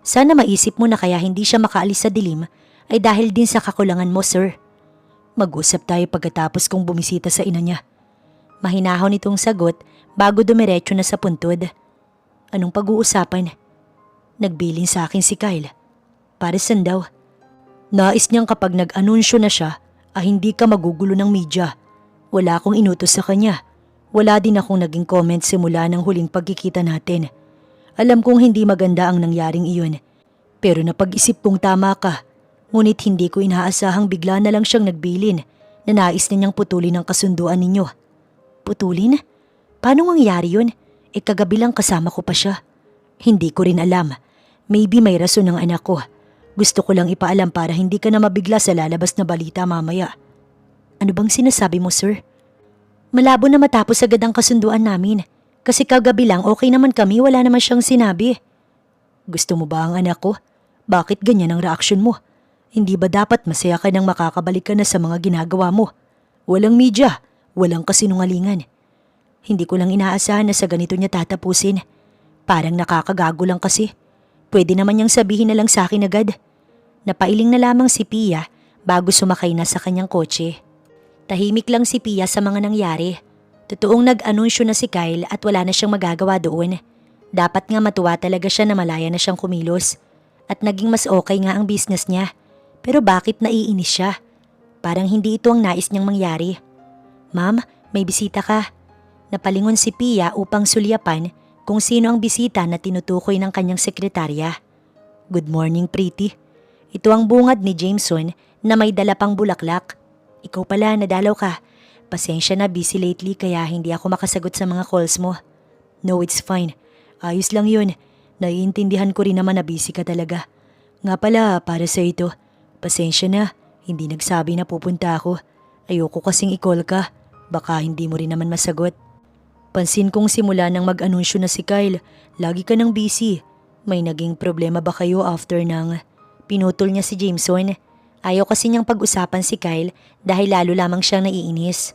Sana maisip mo na kaya hindi siya makaalis sa dilim ay dahil din sa kakulangan mo, sir. Mag-usap tayo pagkatapos kong bumisita sa ina niya. Mahinahon itong sagot bago dumiretso na sa puntod. Anong pag-uusapan? Nagbilin sa akin si Kyle. Para saan daw? Nais niyang kapag nag-anunsyo na siya, hindi ka magugulo ng media. Wala akong inutos sa kanya. Wala din akong naging comment simula ng huling pagkikita natin. Alam kong hindi maganda ang nangyaring iyon. Pero napag-isip kong tama ka. Ngunit hindi ko inaasahang bigla na lang siyang nagbilin na nais na niyang putulin ang kasunduan ninyo. Putulin? Paano mangyari yun? Kagabi lang kasama ko pa siya. Hindi ko rin alam. Maybe may rason ng anak ko. Gusto ko lang ipaalam para hindi ka na mabigla sa lalabas na balita mamaya. Ano bang sinasabi mo, sir? Malabo na matapos agad ang kasunduan namin. Kasi kagabi lang okay naman kami, wala naman siyang sinabi. Gusto mo ba ang anak ko? Bakit ganyan ang reaksyon mo? Hindi ba dapat masaya ka nang makakabalik ka na sa mga ginagawa mo? Walang media, walang kasinungalingan. Hindi ko lang inaasahan na sa ganito niya tatapusin. Parang nakakagago lang kasi. Pwede naman niyang sabihin na lang sa akin agad. Napailing na lamang si Pia bago sumakay na sa kanyang kotse. Tahimik lang si Pia sa mga nangyari. Totoong nag-anunsyo na si Kyle at wala na siyang magagawa doon. Dapat nga matuwa talaga siya na malaya na siyang kumilos. At naging mas okay nga ang business niya. Pero bakit naiinis siya? Parang hindi ito ang nais niyang mangyari. Ma'am, may bisita ka. Napalingon si Pia upang sulyapan kung sino ang bisita na tinutukoy ng kanyang sekretarya. Good morning, Pretty. Ito ang bungad ni Jameson na may dala pang bulaklak. Ikaw pala, nadalaw ka. Pasensya na, busy lately kaya hindi ako makasagot sa mga calls mo. No, it's fine. Ayos lang yun. Naiintindihan ko rin naman na busy ka talaga. Nga pala, para sa ito. Pasensya na, hindi nagsabi na pupunta ako. Ayoko kasing i-call ka. Baka hindi mo rin naman masagot. Pansin kong simula nang mag-anunsyo na si Kyle, lagi ka nang busy. May naging problema ba kayo after nang pinutol niya si Jameson? Ayaw kasi niyang pag-usapan si Kyle dahil lalo lamang siyang naiinis.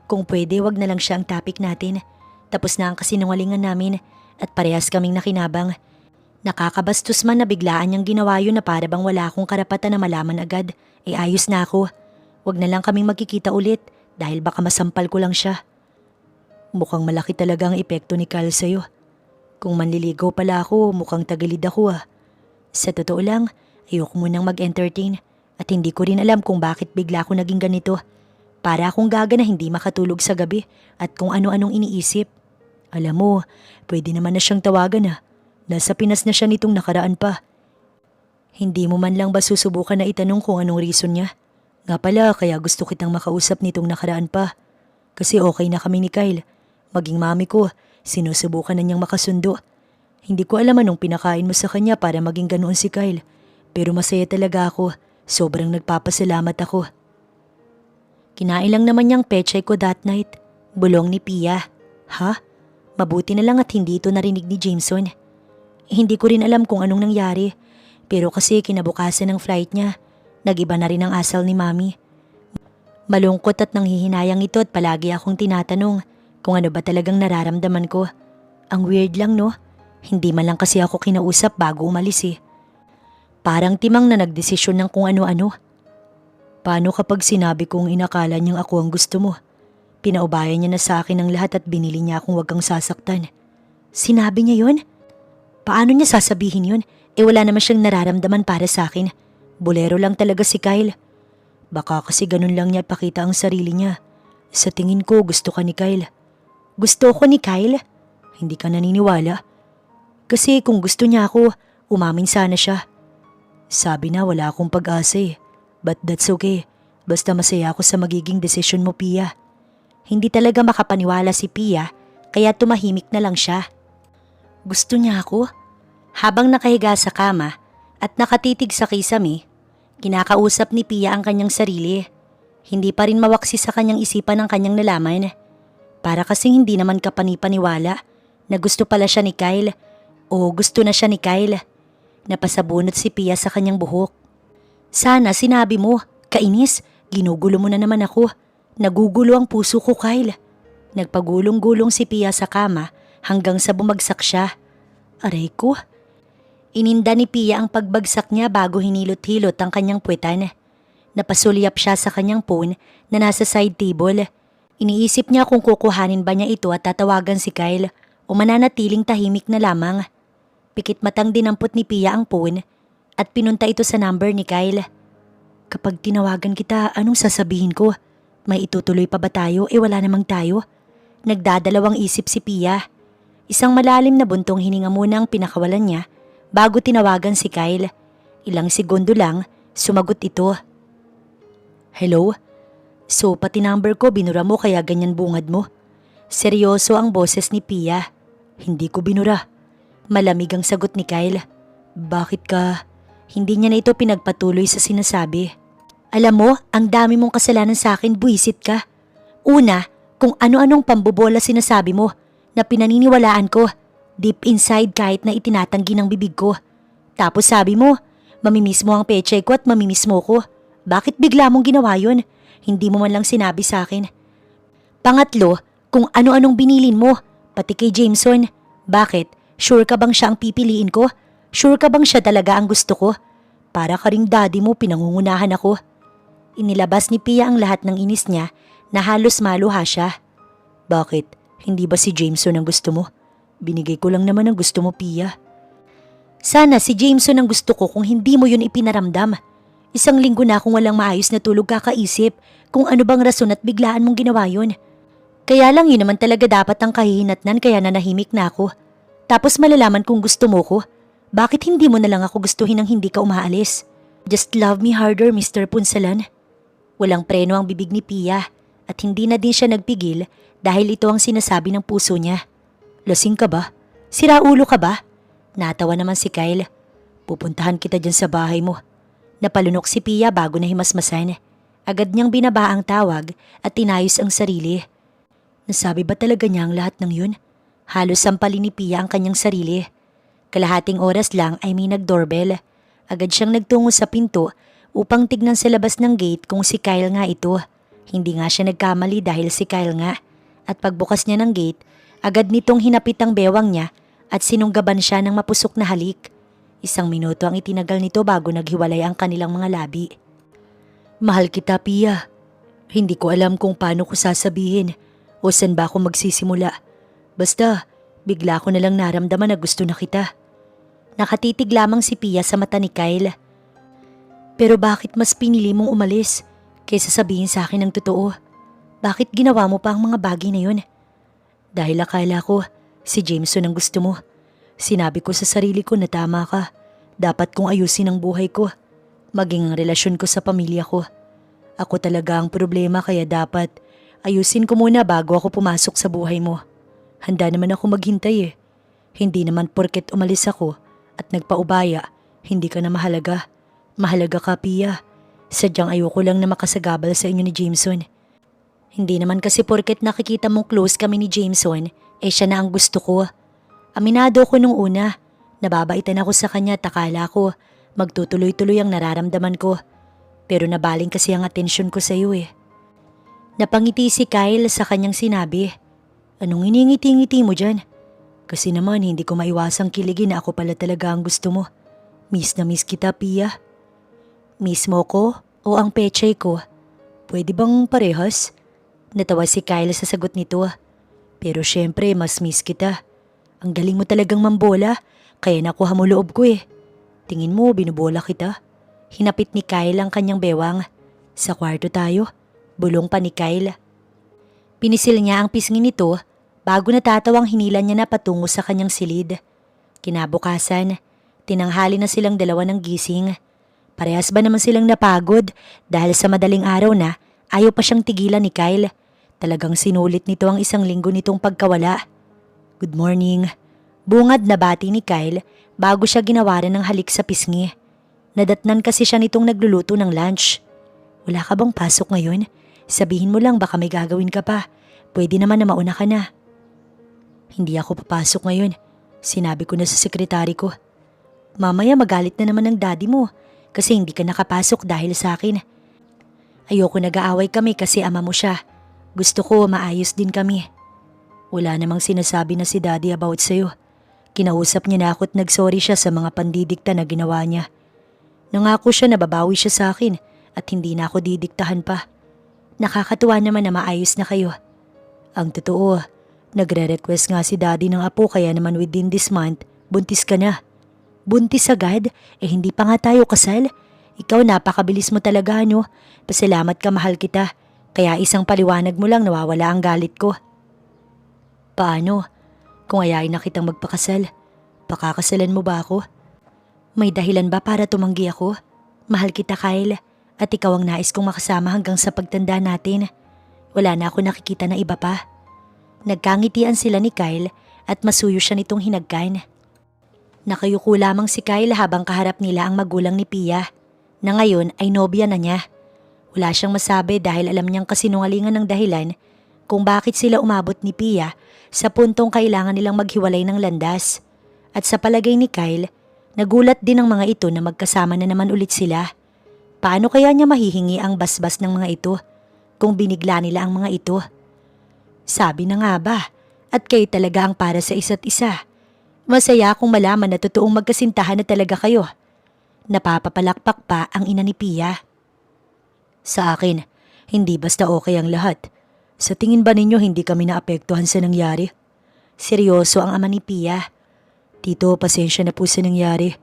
Kung pwede, wag na lang siya ang topic natin. Tapos na ang kasinungalingan namin at parehas kaming nakinabang. Nakakabastos man na biglaan niyang ginawa yun na para bang wala akong karapatan na malaman agad. Ayos na ako. Wag na lang kaming magkikita ulit dahil baka masampal ko lang siya. Mukhang malaki talaga ang epekto ni Kyle sa'yo. Kung manliligaw pala ako, mukhang tagilid ako . Sa totoo lang, ayoko munang mag-entertain at hindi ko rin alam kung bakit bigla ako naging ganito. Para akong gaga na hindi makatulog sa gabi at kung ano-anong iniisip. Alam mo, pwede naman na siyang tawagan ah. Nasa Pinas na siya nitong nakaraan pa. Hindi mo man lang ba susubukan na itanong kung anong reason niya? Nga pala, kaya gusto kitang makausap nitong nakaraan pa. Kasi okay na kami ni Kyle. Maging mami ko, sinusubukan na niyang makasundo. Hindi ko alam anong pinakain mo sa kanya para maging ganoon si Kyle. Pero masaya talaga ako. Sobrang nagpapasalamat ako. Kinain lang naman niyang pechay ko that night. Bulong ni Pia. Ha? Mabuti na lang at hindi ito narinig ni Jameson. Hindi ko rin alam kung anong nangyari. Pero kasi kinabukasan ng flight niya, nag-iba na rin ang asal ni Mami. Malungkot at nanghihinayang ito at palagi akong tinatanong kung ano ba talagang nararamdaman ko. Ang weird lang no? Hindi man lang kasi ako kinausap bago umalis eh. Parang timang na nagdesisyon ng kung ano-ano. Paano kapag sinabi kong inakala niyang ako ang gusto mo? Pinaubayan niya na sa akin ang lahat at binili niya akong wag kang sasaktan. Sinabi niya yun? Paano niya sasabihin yun? Wala naman siyang nararamdaman para sa akin. Bolero lang talaga si Kyle. Baka kasi ganun lang niya pakita ang sarili niya. Sa tingin ko gusto ka ni Kyle. Gusto ko ni Kyle? Hindi ka naniniwala? Kasi kung gusto niya ako, umamin sana siya. Sabi na wala akong pag-asa eh. But that's okay. Basta masaya ako sa magiging desisyon mo, Pia. Hindi talaga makapaniwala si Pia, kaya tumahimik na lang siya. Gusto niya ako? Habang nakahiga sa kama at nakatitig sa kisame, kinakausap ni Pia ang kanyang sarili. Hindi pa rin mawaksi sa kanyang isipan ang kanyang nalaman. Para kasing hindi naman kapanipaniwala na gusto pala siya ni Kyle o gusto na siya ni Kyle. Napasabunot si Pia sa kanyang buhok. Sana sinabi mo, kainis, ginugulo mo na naman ako. Nagugulo ang puso ko, Kyle. Nagpagulong-gulong si Pia sa kama hanggang sa bumagsak siya. Aray ko. Ininda ni Pia ang pagbagsak niya bago hinilot-hilot ang kanyang puwetan. Napasulyap siya sa kanyang phone na nasa side table. Iniisip niya kung kukuhanin ba niya ito at tatawagan si Kyle o mananatiling tahimik na lamang. Pikit matang dinampot ni Pia ang phone at pinunta ito sa number ni Kyle. Kapag tinawagan kita, anong sasabihin ko? May itutuloy pa ba tayo? Wala namang tayo. Nagdadalawang isip si Pia. Isang malalim na buntong hininga muna ang pinakawalan niya bago tinawagan si Kyle. Ilang segundo lang, sumagot ito. Hello? So pati number ko binura mo kaya ganyan bungad mo? Seryoso ang boses ni Pia. Hindi ko binura. Malamig ang sagot ni Kyle. Bakit ka? Hindi niya na ito pinagpatuloy sa sinasabi. Alam mo, ang dami mong kasalanan sa akin, buwisit ka. Una, kung ano-anong pambobola sinasabi mo na pinaniniwalaan ko. Deep inside kahit na itinatanggi ng bibig ko. Tapos sabi mo, mamimiss mo ang pechay ko at mamimiss mo ko. Bakit bigla mong ginawa yun? Hindi mo man lang sinabi sa akin. Pangatlo, kung ano-anong binilin mo, pati kay Jameson. Bakit? Sure ka bang siya ang pipiliin ko? Sure ka bang siya talaga ang gusto ko? Para ka ring daddy mo, pinangungunahan ako. Inilabas ni Pia ang lahat ng inis niya na halos maluha siya. Bakit? Hindi ba si Jameson ang gusto mo? Binigay ko lang naman ang gusto mo, Pia. Sana si Jameson ang gusto ko kung hindi mo yun ipinaramdam. Isang linggo na akong walang maayos na tulog kakaisip kung ano bang rason at biglaan mong ginawa yun. Kaya lang yun naman talaga dapat ang kahihinatnan kaya nanahimik na ako. Tapos malalaman kung gusto mo ko. Bakit hindi mo na lang ako gustuhin nang hindi ka umaalis? Just love me harder, Mr. Punsalan. Walang preno ang bibig ni Pia at hindi na din siya nagpigil dahil ito ang sinasabi ng puso niya. Lasing ka ba? Siraulo ka ba? Natawa naman si Kyle. Pupuntahan kita dyan sa bahay mo. Napalunok si Pia bago na himasmasan. Agad niyang binaba ang tawag at tinayos ang sarili. Nasabi ba talaga niya ang lahat ng yun? Halos sampalin ni Pia ang kanyang sarili. Kalahating oras lang ay may nag-doorbell. Agad siyang nagtungo sa pinto upang tignan sa labas ng gate kung si Kyle nga ito. Hindi nga siya nagkamali dahil si Kyle nga. At pagbukas niya ng gate, agad nitong hinapit ang bewang niya at sinunggaban siya ng mapusok na halik. Isang minuto ang itinagal nito bago naghiwalay ang kanilang mga labi. Mahal kita, Pia. Hindi ko alam kung paano ko sasabihin o saan ba ako magsisimula. Basta, bigla ko nalang naramdaman na gusto na kita. Nakatitig lamang si Pia sa mata ni Kyle. Pero bakit mas pinili mong umalis kaysa sabihin sa akin ang totoo? Bakit ginawa mo pa ang mga bagay na yun? Dahil akala ko si Jameson ang gusto mo. Sinabi ko sa sarili ko na tama ka. Dapat kong ayusin ang buhay ko. Maging ang relasyon ko sa pamilya ko. Ako talaga ang problema kaya dapat ayusin ko muna bago ako pumasok sa buhay mo. Handa naman ako maghintay eh. Hindi naman porket umalis ako at nagpaubaya, hindi ka na mahalaga. Mahalaga ka, Pia. Sadyang ayoko lang na makasagabal sa inyo ni Jameson. Hindi naman kasi porket nakikita mong close kami ni Jameson, siya na ang gusto ko. Aminado ko nung una. Nababaitan ako sa kanya at akala ko magtutuloy-tuloy ang nararamdaman ko. Pero nabaling kasi ang atensyon ko sa iyo eh. Napangiti si Kyle sa kanyang sinabi. Anong iningiti-ngiti mo dyan? Kasi naman hindi ko maiwasang kiligin na ako pala talaga ang gusto mo. Miss na miss kita, Pia. Miss mo ko o ang pechay ko? Pwede bang parehas? Natawa si Kyle sa sagot nito. Pero syempre mas miss kita. Ang galing mo talagang mambola, kaya nakuha mo loob ko eh. Tingin mo binubola kita? Hinapit ni Kyle ang kanyang bewang. Sa kwarto tayo, bulong pa ni Kyle. Pinisil niya ang pisngi nito bago natatawang hinilan niya na patungo sa kanyang silid. Kinabukasan, tinanghali na silang dalawa ng gising. Parehas ba naman silang napagod dahil sa madaling araw na ayaw pa siyang tigilan ni Kyle. Talagang sinulit nito ang isang linggo nitong pagkawala. Good morning. Bungad na bati ni Kyle bago siya ginawaran ng halik sa pisngi. Nadatnan kasi siya nitong nagluluto ng lunch. Wala ka bang pasok ngayon? Sabihin mo lang baka may gagawin ka pa. Pwede naman na mauna ka na. Hindi ako papasok ngayon. Sinabi ko na sa sekretary ko. Mamaya magalit na naman ng daddy mo kasi hindi ka nakapasok dahil sa akin. Ayoko nag-aaway kami kasi ama mo siya. Gusto ko maayos din kami. Wala namang sinasabi na si daddy about sa'yo. Kinausap niya na ako at nagsorry siya sa mga pandidikta na ginawa niya. Nangako siya na babawi siya sa akin at hindi na ako didiktahan pa. Nakakatuwa naman na maayos na kayo. Ang totoo, nagre-request nga si daddy ng apo kaya naman within this month, buntis ka na. Buntis agad? Hindi pa nga tayo kasal. Ikaw napakabilis mo talaga no. Pasalamat ka, mahal kita. Kaya isang paliwanag mo lang nawawala ang galit ko. Paano? Kung ayain na kitang magpakasal, pakakasalan mo ba ako? May dahilan ba para tumanggi ako? Mahal kita, Kyle. At ikaw ang nais kong makasama hanggang sa pagtanda natin. Wala na ako nakikita na iba pa. Nagkangitian sila ni Kyle at masuyo siya nitong hinagkan. Nakayuko lamang si Kyle habang kaharap nila ang magulang ni Pia, na ngayon ay nobya na niya. Wala siyang masabi dahil alam niyang kasinungalingan ng dahilan kung bakit sila umabot ni Pia sa puntong kailangan nilang maghiwalay ng landas. At sa palagay ni Kyle, nagulat din ang mga ito na magkasama na naman ulit sila. Paano kaya niya mahihingi ang basbas ng mga ito kung binigla nila ang mga ito? Sabi na nga ba, at kayo talaga ang para sa isa't isa. Masaya akong malaman na totoong magkasintahan na talaga kayo. Napapapalakpak pa ang ina ni Pia. Sa akin, hindi basta okay ang lahat. Sa tingin ba ninyo hindi kami naapektuhan sa nangyari? Seryoso ang ama ni Pia. Tito, pasensya na po sa nangyari.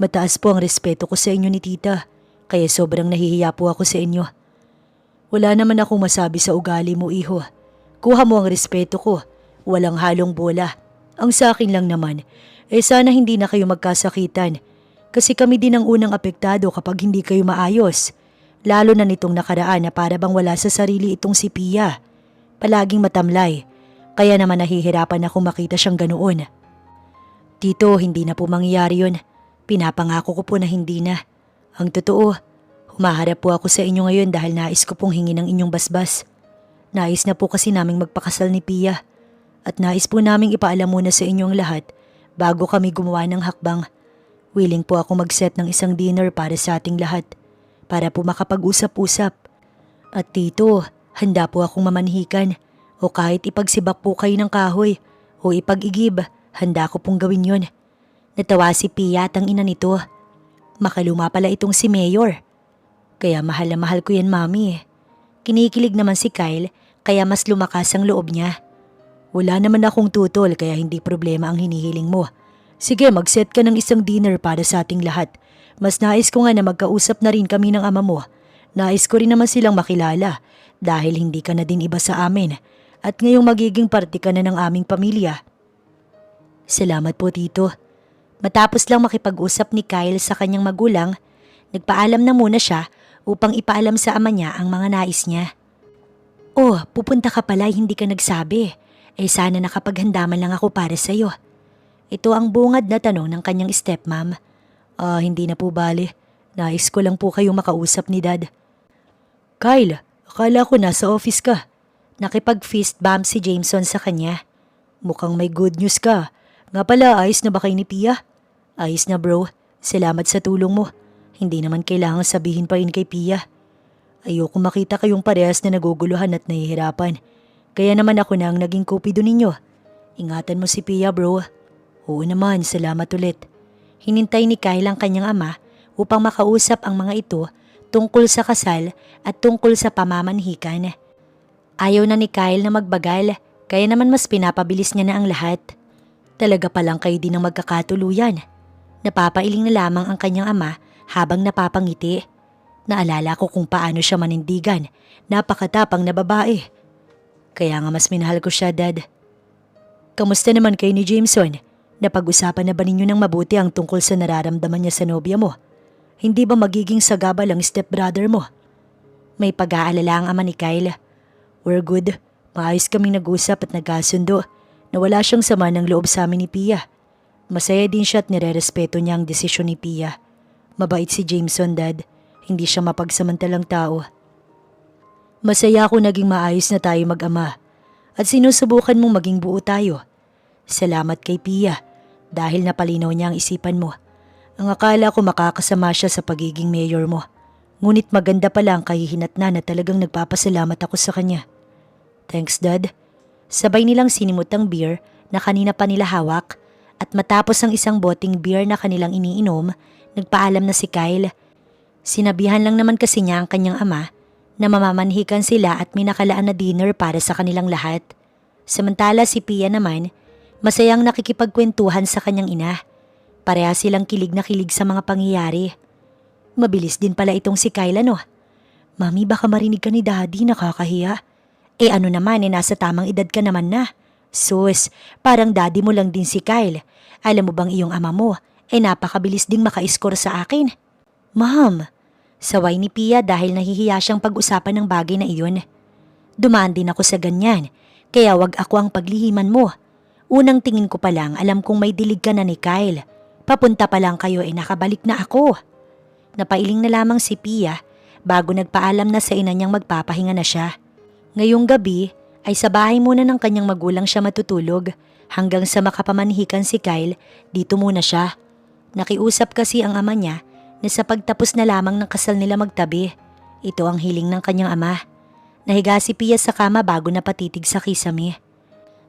Mataas po ang respeto ko sa inyo ni tita, kaya sobrang nahihiya po ako sa inyo. Wala naman akong masabi sa ugali mo, iho. Kuha mo ang respeto ko. Walang halong bola. Ang sa akin lang naman, sana hindi na kayo magkasakitan. Kasi kami din ang unang apektado kapag hindi kayo maayos. Lalo na nitong nakaraan na para bang wala sa sarili itong si Pia. Palaging matamlay. Kaya naman nahihirapan akong makita siyang ganoon. Tito, hindi na po mangyayari yun. Pinapangako ko po na hindi na. Ang totoo, humaharap po ako sa inyo ngayon dahil nais ko pong hingin ang inyong basbas. Nais na po kasi naming magpakasal ni Pia. At nais po naming ipaalam muna sa inyong lahat bago kami gumawa ng hakbang. Willing po ako mag-set ng isang dinner para sa ating lahat. Para po makapag-usap-usap. At tito, handa po akong mamanhikan. O kahit ipagsibak po kayo ng kahoy o ipag-igib, handa ko pong gawin yon. Natawa si Pia at ang ina nito. Makaluma pala itong si Mayor. Kaya mahal na mahal ko yan, mami. Kinikilig naman si Kyle kaya mas lumakas ang loob niya. Wala naman akong tutol kaya hindi problema ang hinihiling mo. Sige, mag-set ka ng isang dinner para sa ating lahat. Mas nais ko nga na magkausap na rin kami ng ama mo. Nais ko rin naman silang makilala dahil hindi ka na din iba sa amin at ngayong magiging parte ka na ng aming pamilya. Salamat po, Tito. Matapos lang makipag-usap ni Kyle sa kanyang magulang, nagpaalam na muna siya upang ipaalam sa ama niya ang mga nais niya. Oh, pupunta ka pala, hindi ka nagsabi. Sana nakapaghanda man lang ako para sa'yo. Ito ang bungad na tanong ng kanyang stepmom. Hindi na po bali. Nais ko lang po kayong makausap ni Dad. Kyle, akala ko nasa office ka. Nakipag-fist bump si Jameson sa kanya. Mukhang may good news ka. Nga pala, ayos na ba kayo ni Pia? Ayos na bro. Salamat sa tulong mo. Hindi naman kailangan sabihin pa rin kay Pia. Ayoko makita kayong parehas na naguguluhan at nahihirapan. Kaya naman ako na ang naging kupido ninyo. Ingatan mo si Pia bro. Oo naman, salamat ulit. Hinintay ni Kyle ang kanyang ama upang makausap ang mga ito tungkol sa kasal at tungkol sa pamamanhikan. Ayaw na ni Kyle na magbagal, kaya naman mas pinapabilis niya na ang lahat. Talaga palang kayo din ang magkakatuluyan. Napapailing na lamang ang kanyang ama habang napapangiti. Naalala ko kung paano siya manindigan, napakatapang na babae. Kaya nga mas minahal ko siya, Dad. Kamusta naman kayo ni Jameson? Napag-usapan na ba ninyo ng mabuti ang tungkol sa nararamdaman niya sa nobya mo? Hindi ba magiging sagabal ang stepbrother mo? May pag-aalala ang ama ni Kyle. We're good. Maayos kaming nag-usap at nagkasundo na wala siyang sama ng loob sa amin ni Pia. Masaya din siya at nire-respeto niya ang desisyon ni Pia. Mabait si Jameson, Dad. Hindi siya mapagsamantalang tao. Masaya ako naging maayos na tayo mag-ama at sinusubukan mong maging buo tayo. Salamat kay Pia dahil napalinaw niya ang isipan mo. Ang akala ko makakasama siya sa pagiging mayor mo. Ngunit maganda pala ang kahihinatnan na talagang nagpapasalamat ako sa kanya. Thanks, Dad. Sabay nilang sinimot ang beer na kanina pa nila hawak at matapos ang isang boteng beer na kanilang iniinom, nagpaalam na si Kyle. Sinabihan lang naman kasi niya ang kanyang ama na mamamanhikan sila at may nakalaan na dinner para sa kanilang lahat. Samantala si Pia naman, masayang nakikipagkwentuhan sa kanyang ina. Pareha silang kilig na kilig sa mga pangyayari. Mabilis din pala itong si Kyle, no? Mami, baka marinig ka ni Daddy, nakakahiya. Ano naman, nasa tamang edad ka naman na. Sus, parang daddy mo lang din si Kyle. Alam mo bang iyong ama mo, napakabilis ding maka-score sa akin. Ma'am, saway ni Pia dahil nahihiya siyang pag-usapan ng bagay na iyon. Dumaan din ako sa ganyan, kaya wag ako ang paglihiman mo. Unang tingin ko pa lang alam kong may dilig ka na ni Kyle. Papunta pa lang kayo nakabalik na ako. Napailing na lamang si Pia bago nagpaalam na sa ina niyang magpapahinga na siya. Ngayong gabi ay sa bahay muna ng kanyang magulang siya matutulog hanggang sa makapamanhikan si Kyle, dito muna siya. Nakiusap kasi ang ama niya na sa pagtapos na lamang ng kasal nila magtabi. Ito ang hiling ng kanyang ama. Nahiga si Pia sa kama bago napatitig sa kisame.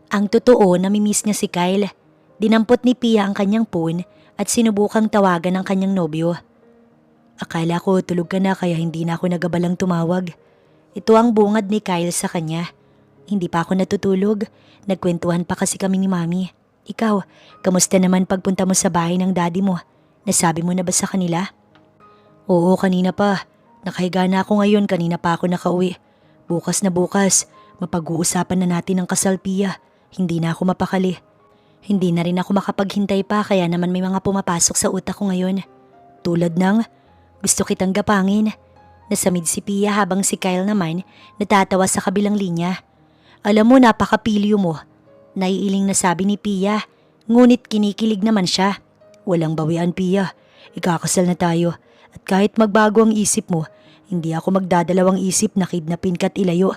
Ang totoo, namimiss niya si Kyle. Dinampot ni Pia ang kanyang phone at sinubukang tawagan ang kanyang nobyo. Akala ko tulog ka na kaya hindi na ako nagabalang tumawag. Ito ang bungad ni Kyle sa kanya. Hindi pa ako natutulog. Nagkwentuhan pa kasi kami ni Mami. Ikaw, kamusta naman pagpunta mo sa bahay ng daddy mo? Nasabi mo na ba sa kanila? Oo, kanina pa. Nakahiga na ako ngayon, kanina pa ako nakauwi. Bukas na bukas, mapag-uusapan na natin ang kasal, Pia. Hindi na ako mapakali. Hindi na rin ako makapaghintay pa kaya naman may mga pumapasok sa utak ko ngayon. Tulad ng, gusto kitang gapangin. Nasamid si Pia habang si Kyle naman natatawa sa kabilang linya. Alam mo, napakapilyo mo. Naiiling na sabi ni Pia, ngunit kinikilig naman siya. Walang bawian, Pia. Ikakasal na tayo. At kahit magbago ang isip mo, hindi ako magdadalawang isip na kidnapin ka't ilayo.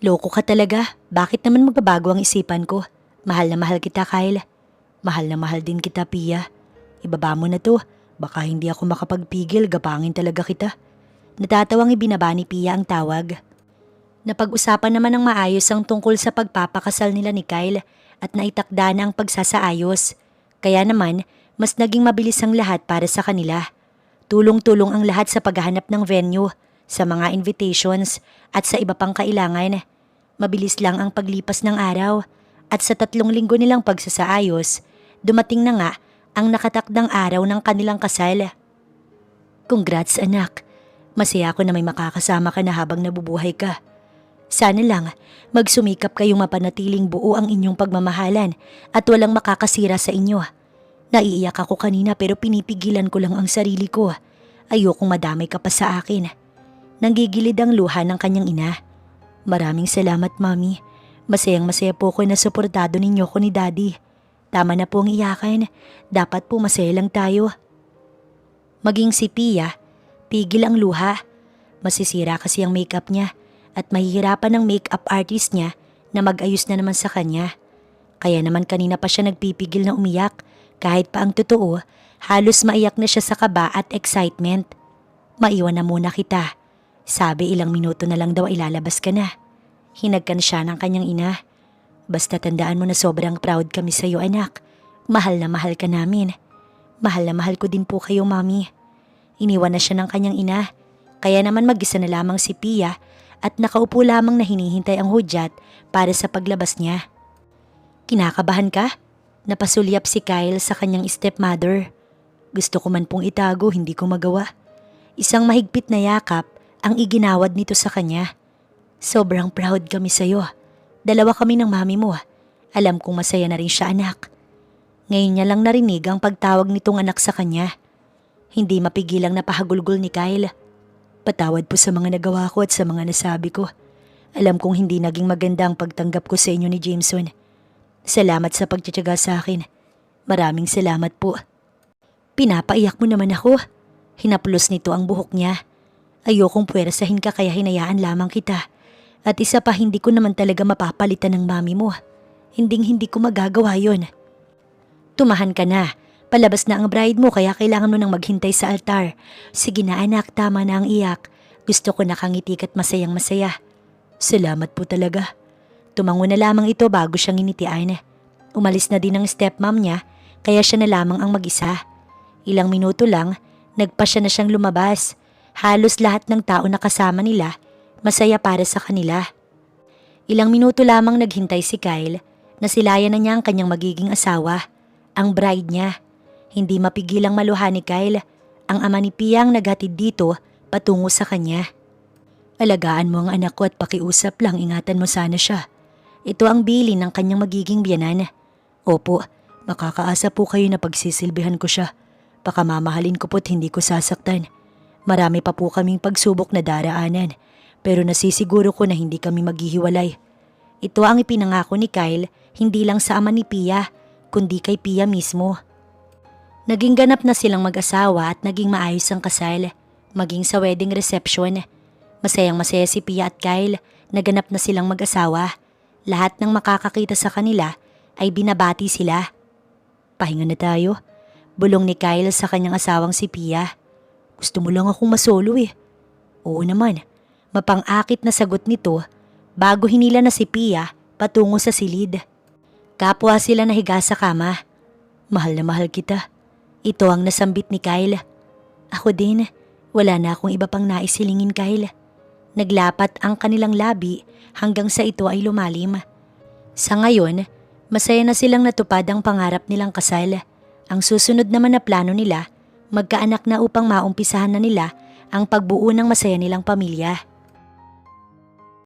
Loko ka talaga. Bakit naman magbabago ang isipan ko? Mahal na mahal kita, Kyle. Mahal na mahal din kita, Pia. Ibaba mo na to. Baka hindi ako makapagpigil, gapangin talaga kita. Natatawang ibinaba ni Pia ang tawag. Napag-usapan naman ng maayos ang tungkol sa pagpapakasal nila ni Kyle at naitakda na ang pagsasaayos. Kaya naman, mas naging mabilis ang lahat para sa kanila. Tulong-tulong ang lahat sa paghahanap ng venue, sa mga invitations at sa iba pang kailangan. Mabilis lang ang paglipas ng araw at sa 3 linggo nilang pagsasaayos, dumating na nga ang nakatakdang araw ng kanilang kasal. Congrats anak, masaya ako na may makakasama ka na habang nabubuhay ka. Sana lang magsumikap kayong mapanatiling buo ang inyong pagmamahalan at walang makakasira sa inyo. Naiiyak ako kanina pero pinipigilan ko lang ang sarili ko. Ayokong madamay ka pa sa akin. Nanggigilid ang luha ng kanyang ina. Maraming salamat, Mami. Masayang-masaya po ko na suportado ninyo ko ni Daddy. Tama na po ang iyakan. Dapat po masaya lang tayo. Maging si Pia, pigil ang luha. Masisira kasi ang makeup niya at mahihirapan ng makeup artist niya na mag-ayos na naman sa kanya. Kaya naman kanina pa siya nagpipigil na umiyak. Kahit pa ang totoo, halos maiyak na siya sa kaba at excitement. Maiwan na muna kita. Sabi ilang minuto na lang daw ilalabas ka na. Hinagkan siya ng kanyang ina. Basta tandaan mo na sobrang proud kami sa iyo anak. Mahal na mahal ka namin. Mahal na mahal ko din po kayo Mami. Iniwan na siya ng kanyang ina. Kaya naman mag-isa na lamang si Pia at nakaupo lamang na hinihintay ang hudyat para sa paglabas niya. Kinakabahan ka? Napasulyap si Kyle sa kanyang stepmother. Gusto ko man pong itago, hindi ko magawa. Isang mahigpit na yakap ang iginawad nito sa kanya. Sobrang proud kami sa'yo. Dalawa kami ng mami mo. Alam kong masaya na rin siya anak. Ngayon niya lang narinig ang pagtawag nitong anak sa kanya. Hindi mapigilang napahagulgol ni Kyle. Patawad po sa mga nagawa ko at sa mga nasabi ko. Alam kong hindi naging maganda ang pagtanggap ko sa inyo ni Jameson. Salamat sa pagtitiyaga sa akin. Maraming salamat po. Pinapaiyak mo naman ako. Hinaplos nito ang buhok niya. Ayokong puwersahin ka kaya hinayaan lamang kita. At isa pa hindi ko naman talaga mapapalitan ng mami mo. Hindi ko magagawa yon. Tumahan ka na. Palabas na ang bride mo kaya kailangan mo nang maghintay sa altar. Sige na anak, tama na ang iyak. Gusto ko nakangitik at masayang masaya. Salamat po talaga. Tumango na lamang ito bago siyang initian. Umalis na din ang stepmom niya kaya siya na lamang ang mag-isa. Ilang minuto lang, nagpasya na siyang lumabas. Halos lahat ng tao na kasama nila, masaya para sa kanila. Ilang minuto lamang naghintay si Kyle na silayan na niya ang kanyang magiging asawa, ang bride niya. Hindi mapigilang maluha ni Kyle, ang ama ni Pia ang naghatid dito patungo sa kanya. Alagaan mo ang anak ko at pakiusap lang, ingatan mo sana siya. Ito ang bilin ng kanyang magiging biyanan. Opo, makakaasa po kayo na pagsisilbihan ko siya. Baka mamahalin ko po't hindi ko sasaktan. Marami pa po kaming pagsubok na daraanan, pero nasisiguro ko na hindi kami maghihiwalay. Ito ang ipinangako ni Kyle, hindi lang sa ama ni Pia, kundi kay Pia mismo. Naging ganap na silang mag-asawa at naging maayos ang kasal, maging sa wedding reception. Masayang masaya si Pia at Kyle, naganap na silang mag-asawa. Lahat ng makakakita sa kanila ay binabati sila. Pahinga na tayo. Bulong ni Kyle sa kanyang asawang si Pia. Gusto mo lang akong masolo eh. Oo naman. Mapang-akit na sagot nito bago hinila na si Pia patungo sa silid. Kapwa sila nahiga sa kama. Mahal na mahal kita. Ito ang nasambit ni Kyle. Ako din. Wala na akong iba pang naisilingin Kyle. Naglapat ang kanilang labi hanggang sa ito ay lumalim. Sa ngayon, masaya na silang natupad ang pangarap nilang kasal. Ang susunod naman na plano nila, magkaanak na upang maumpisahan na nila ang pagbuo ng masaya nilang pamilya.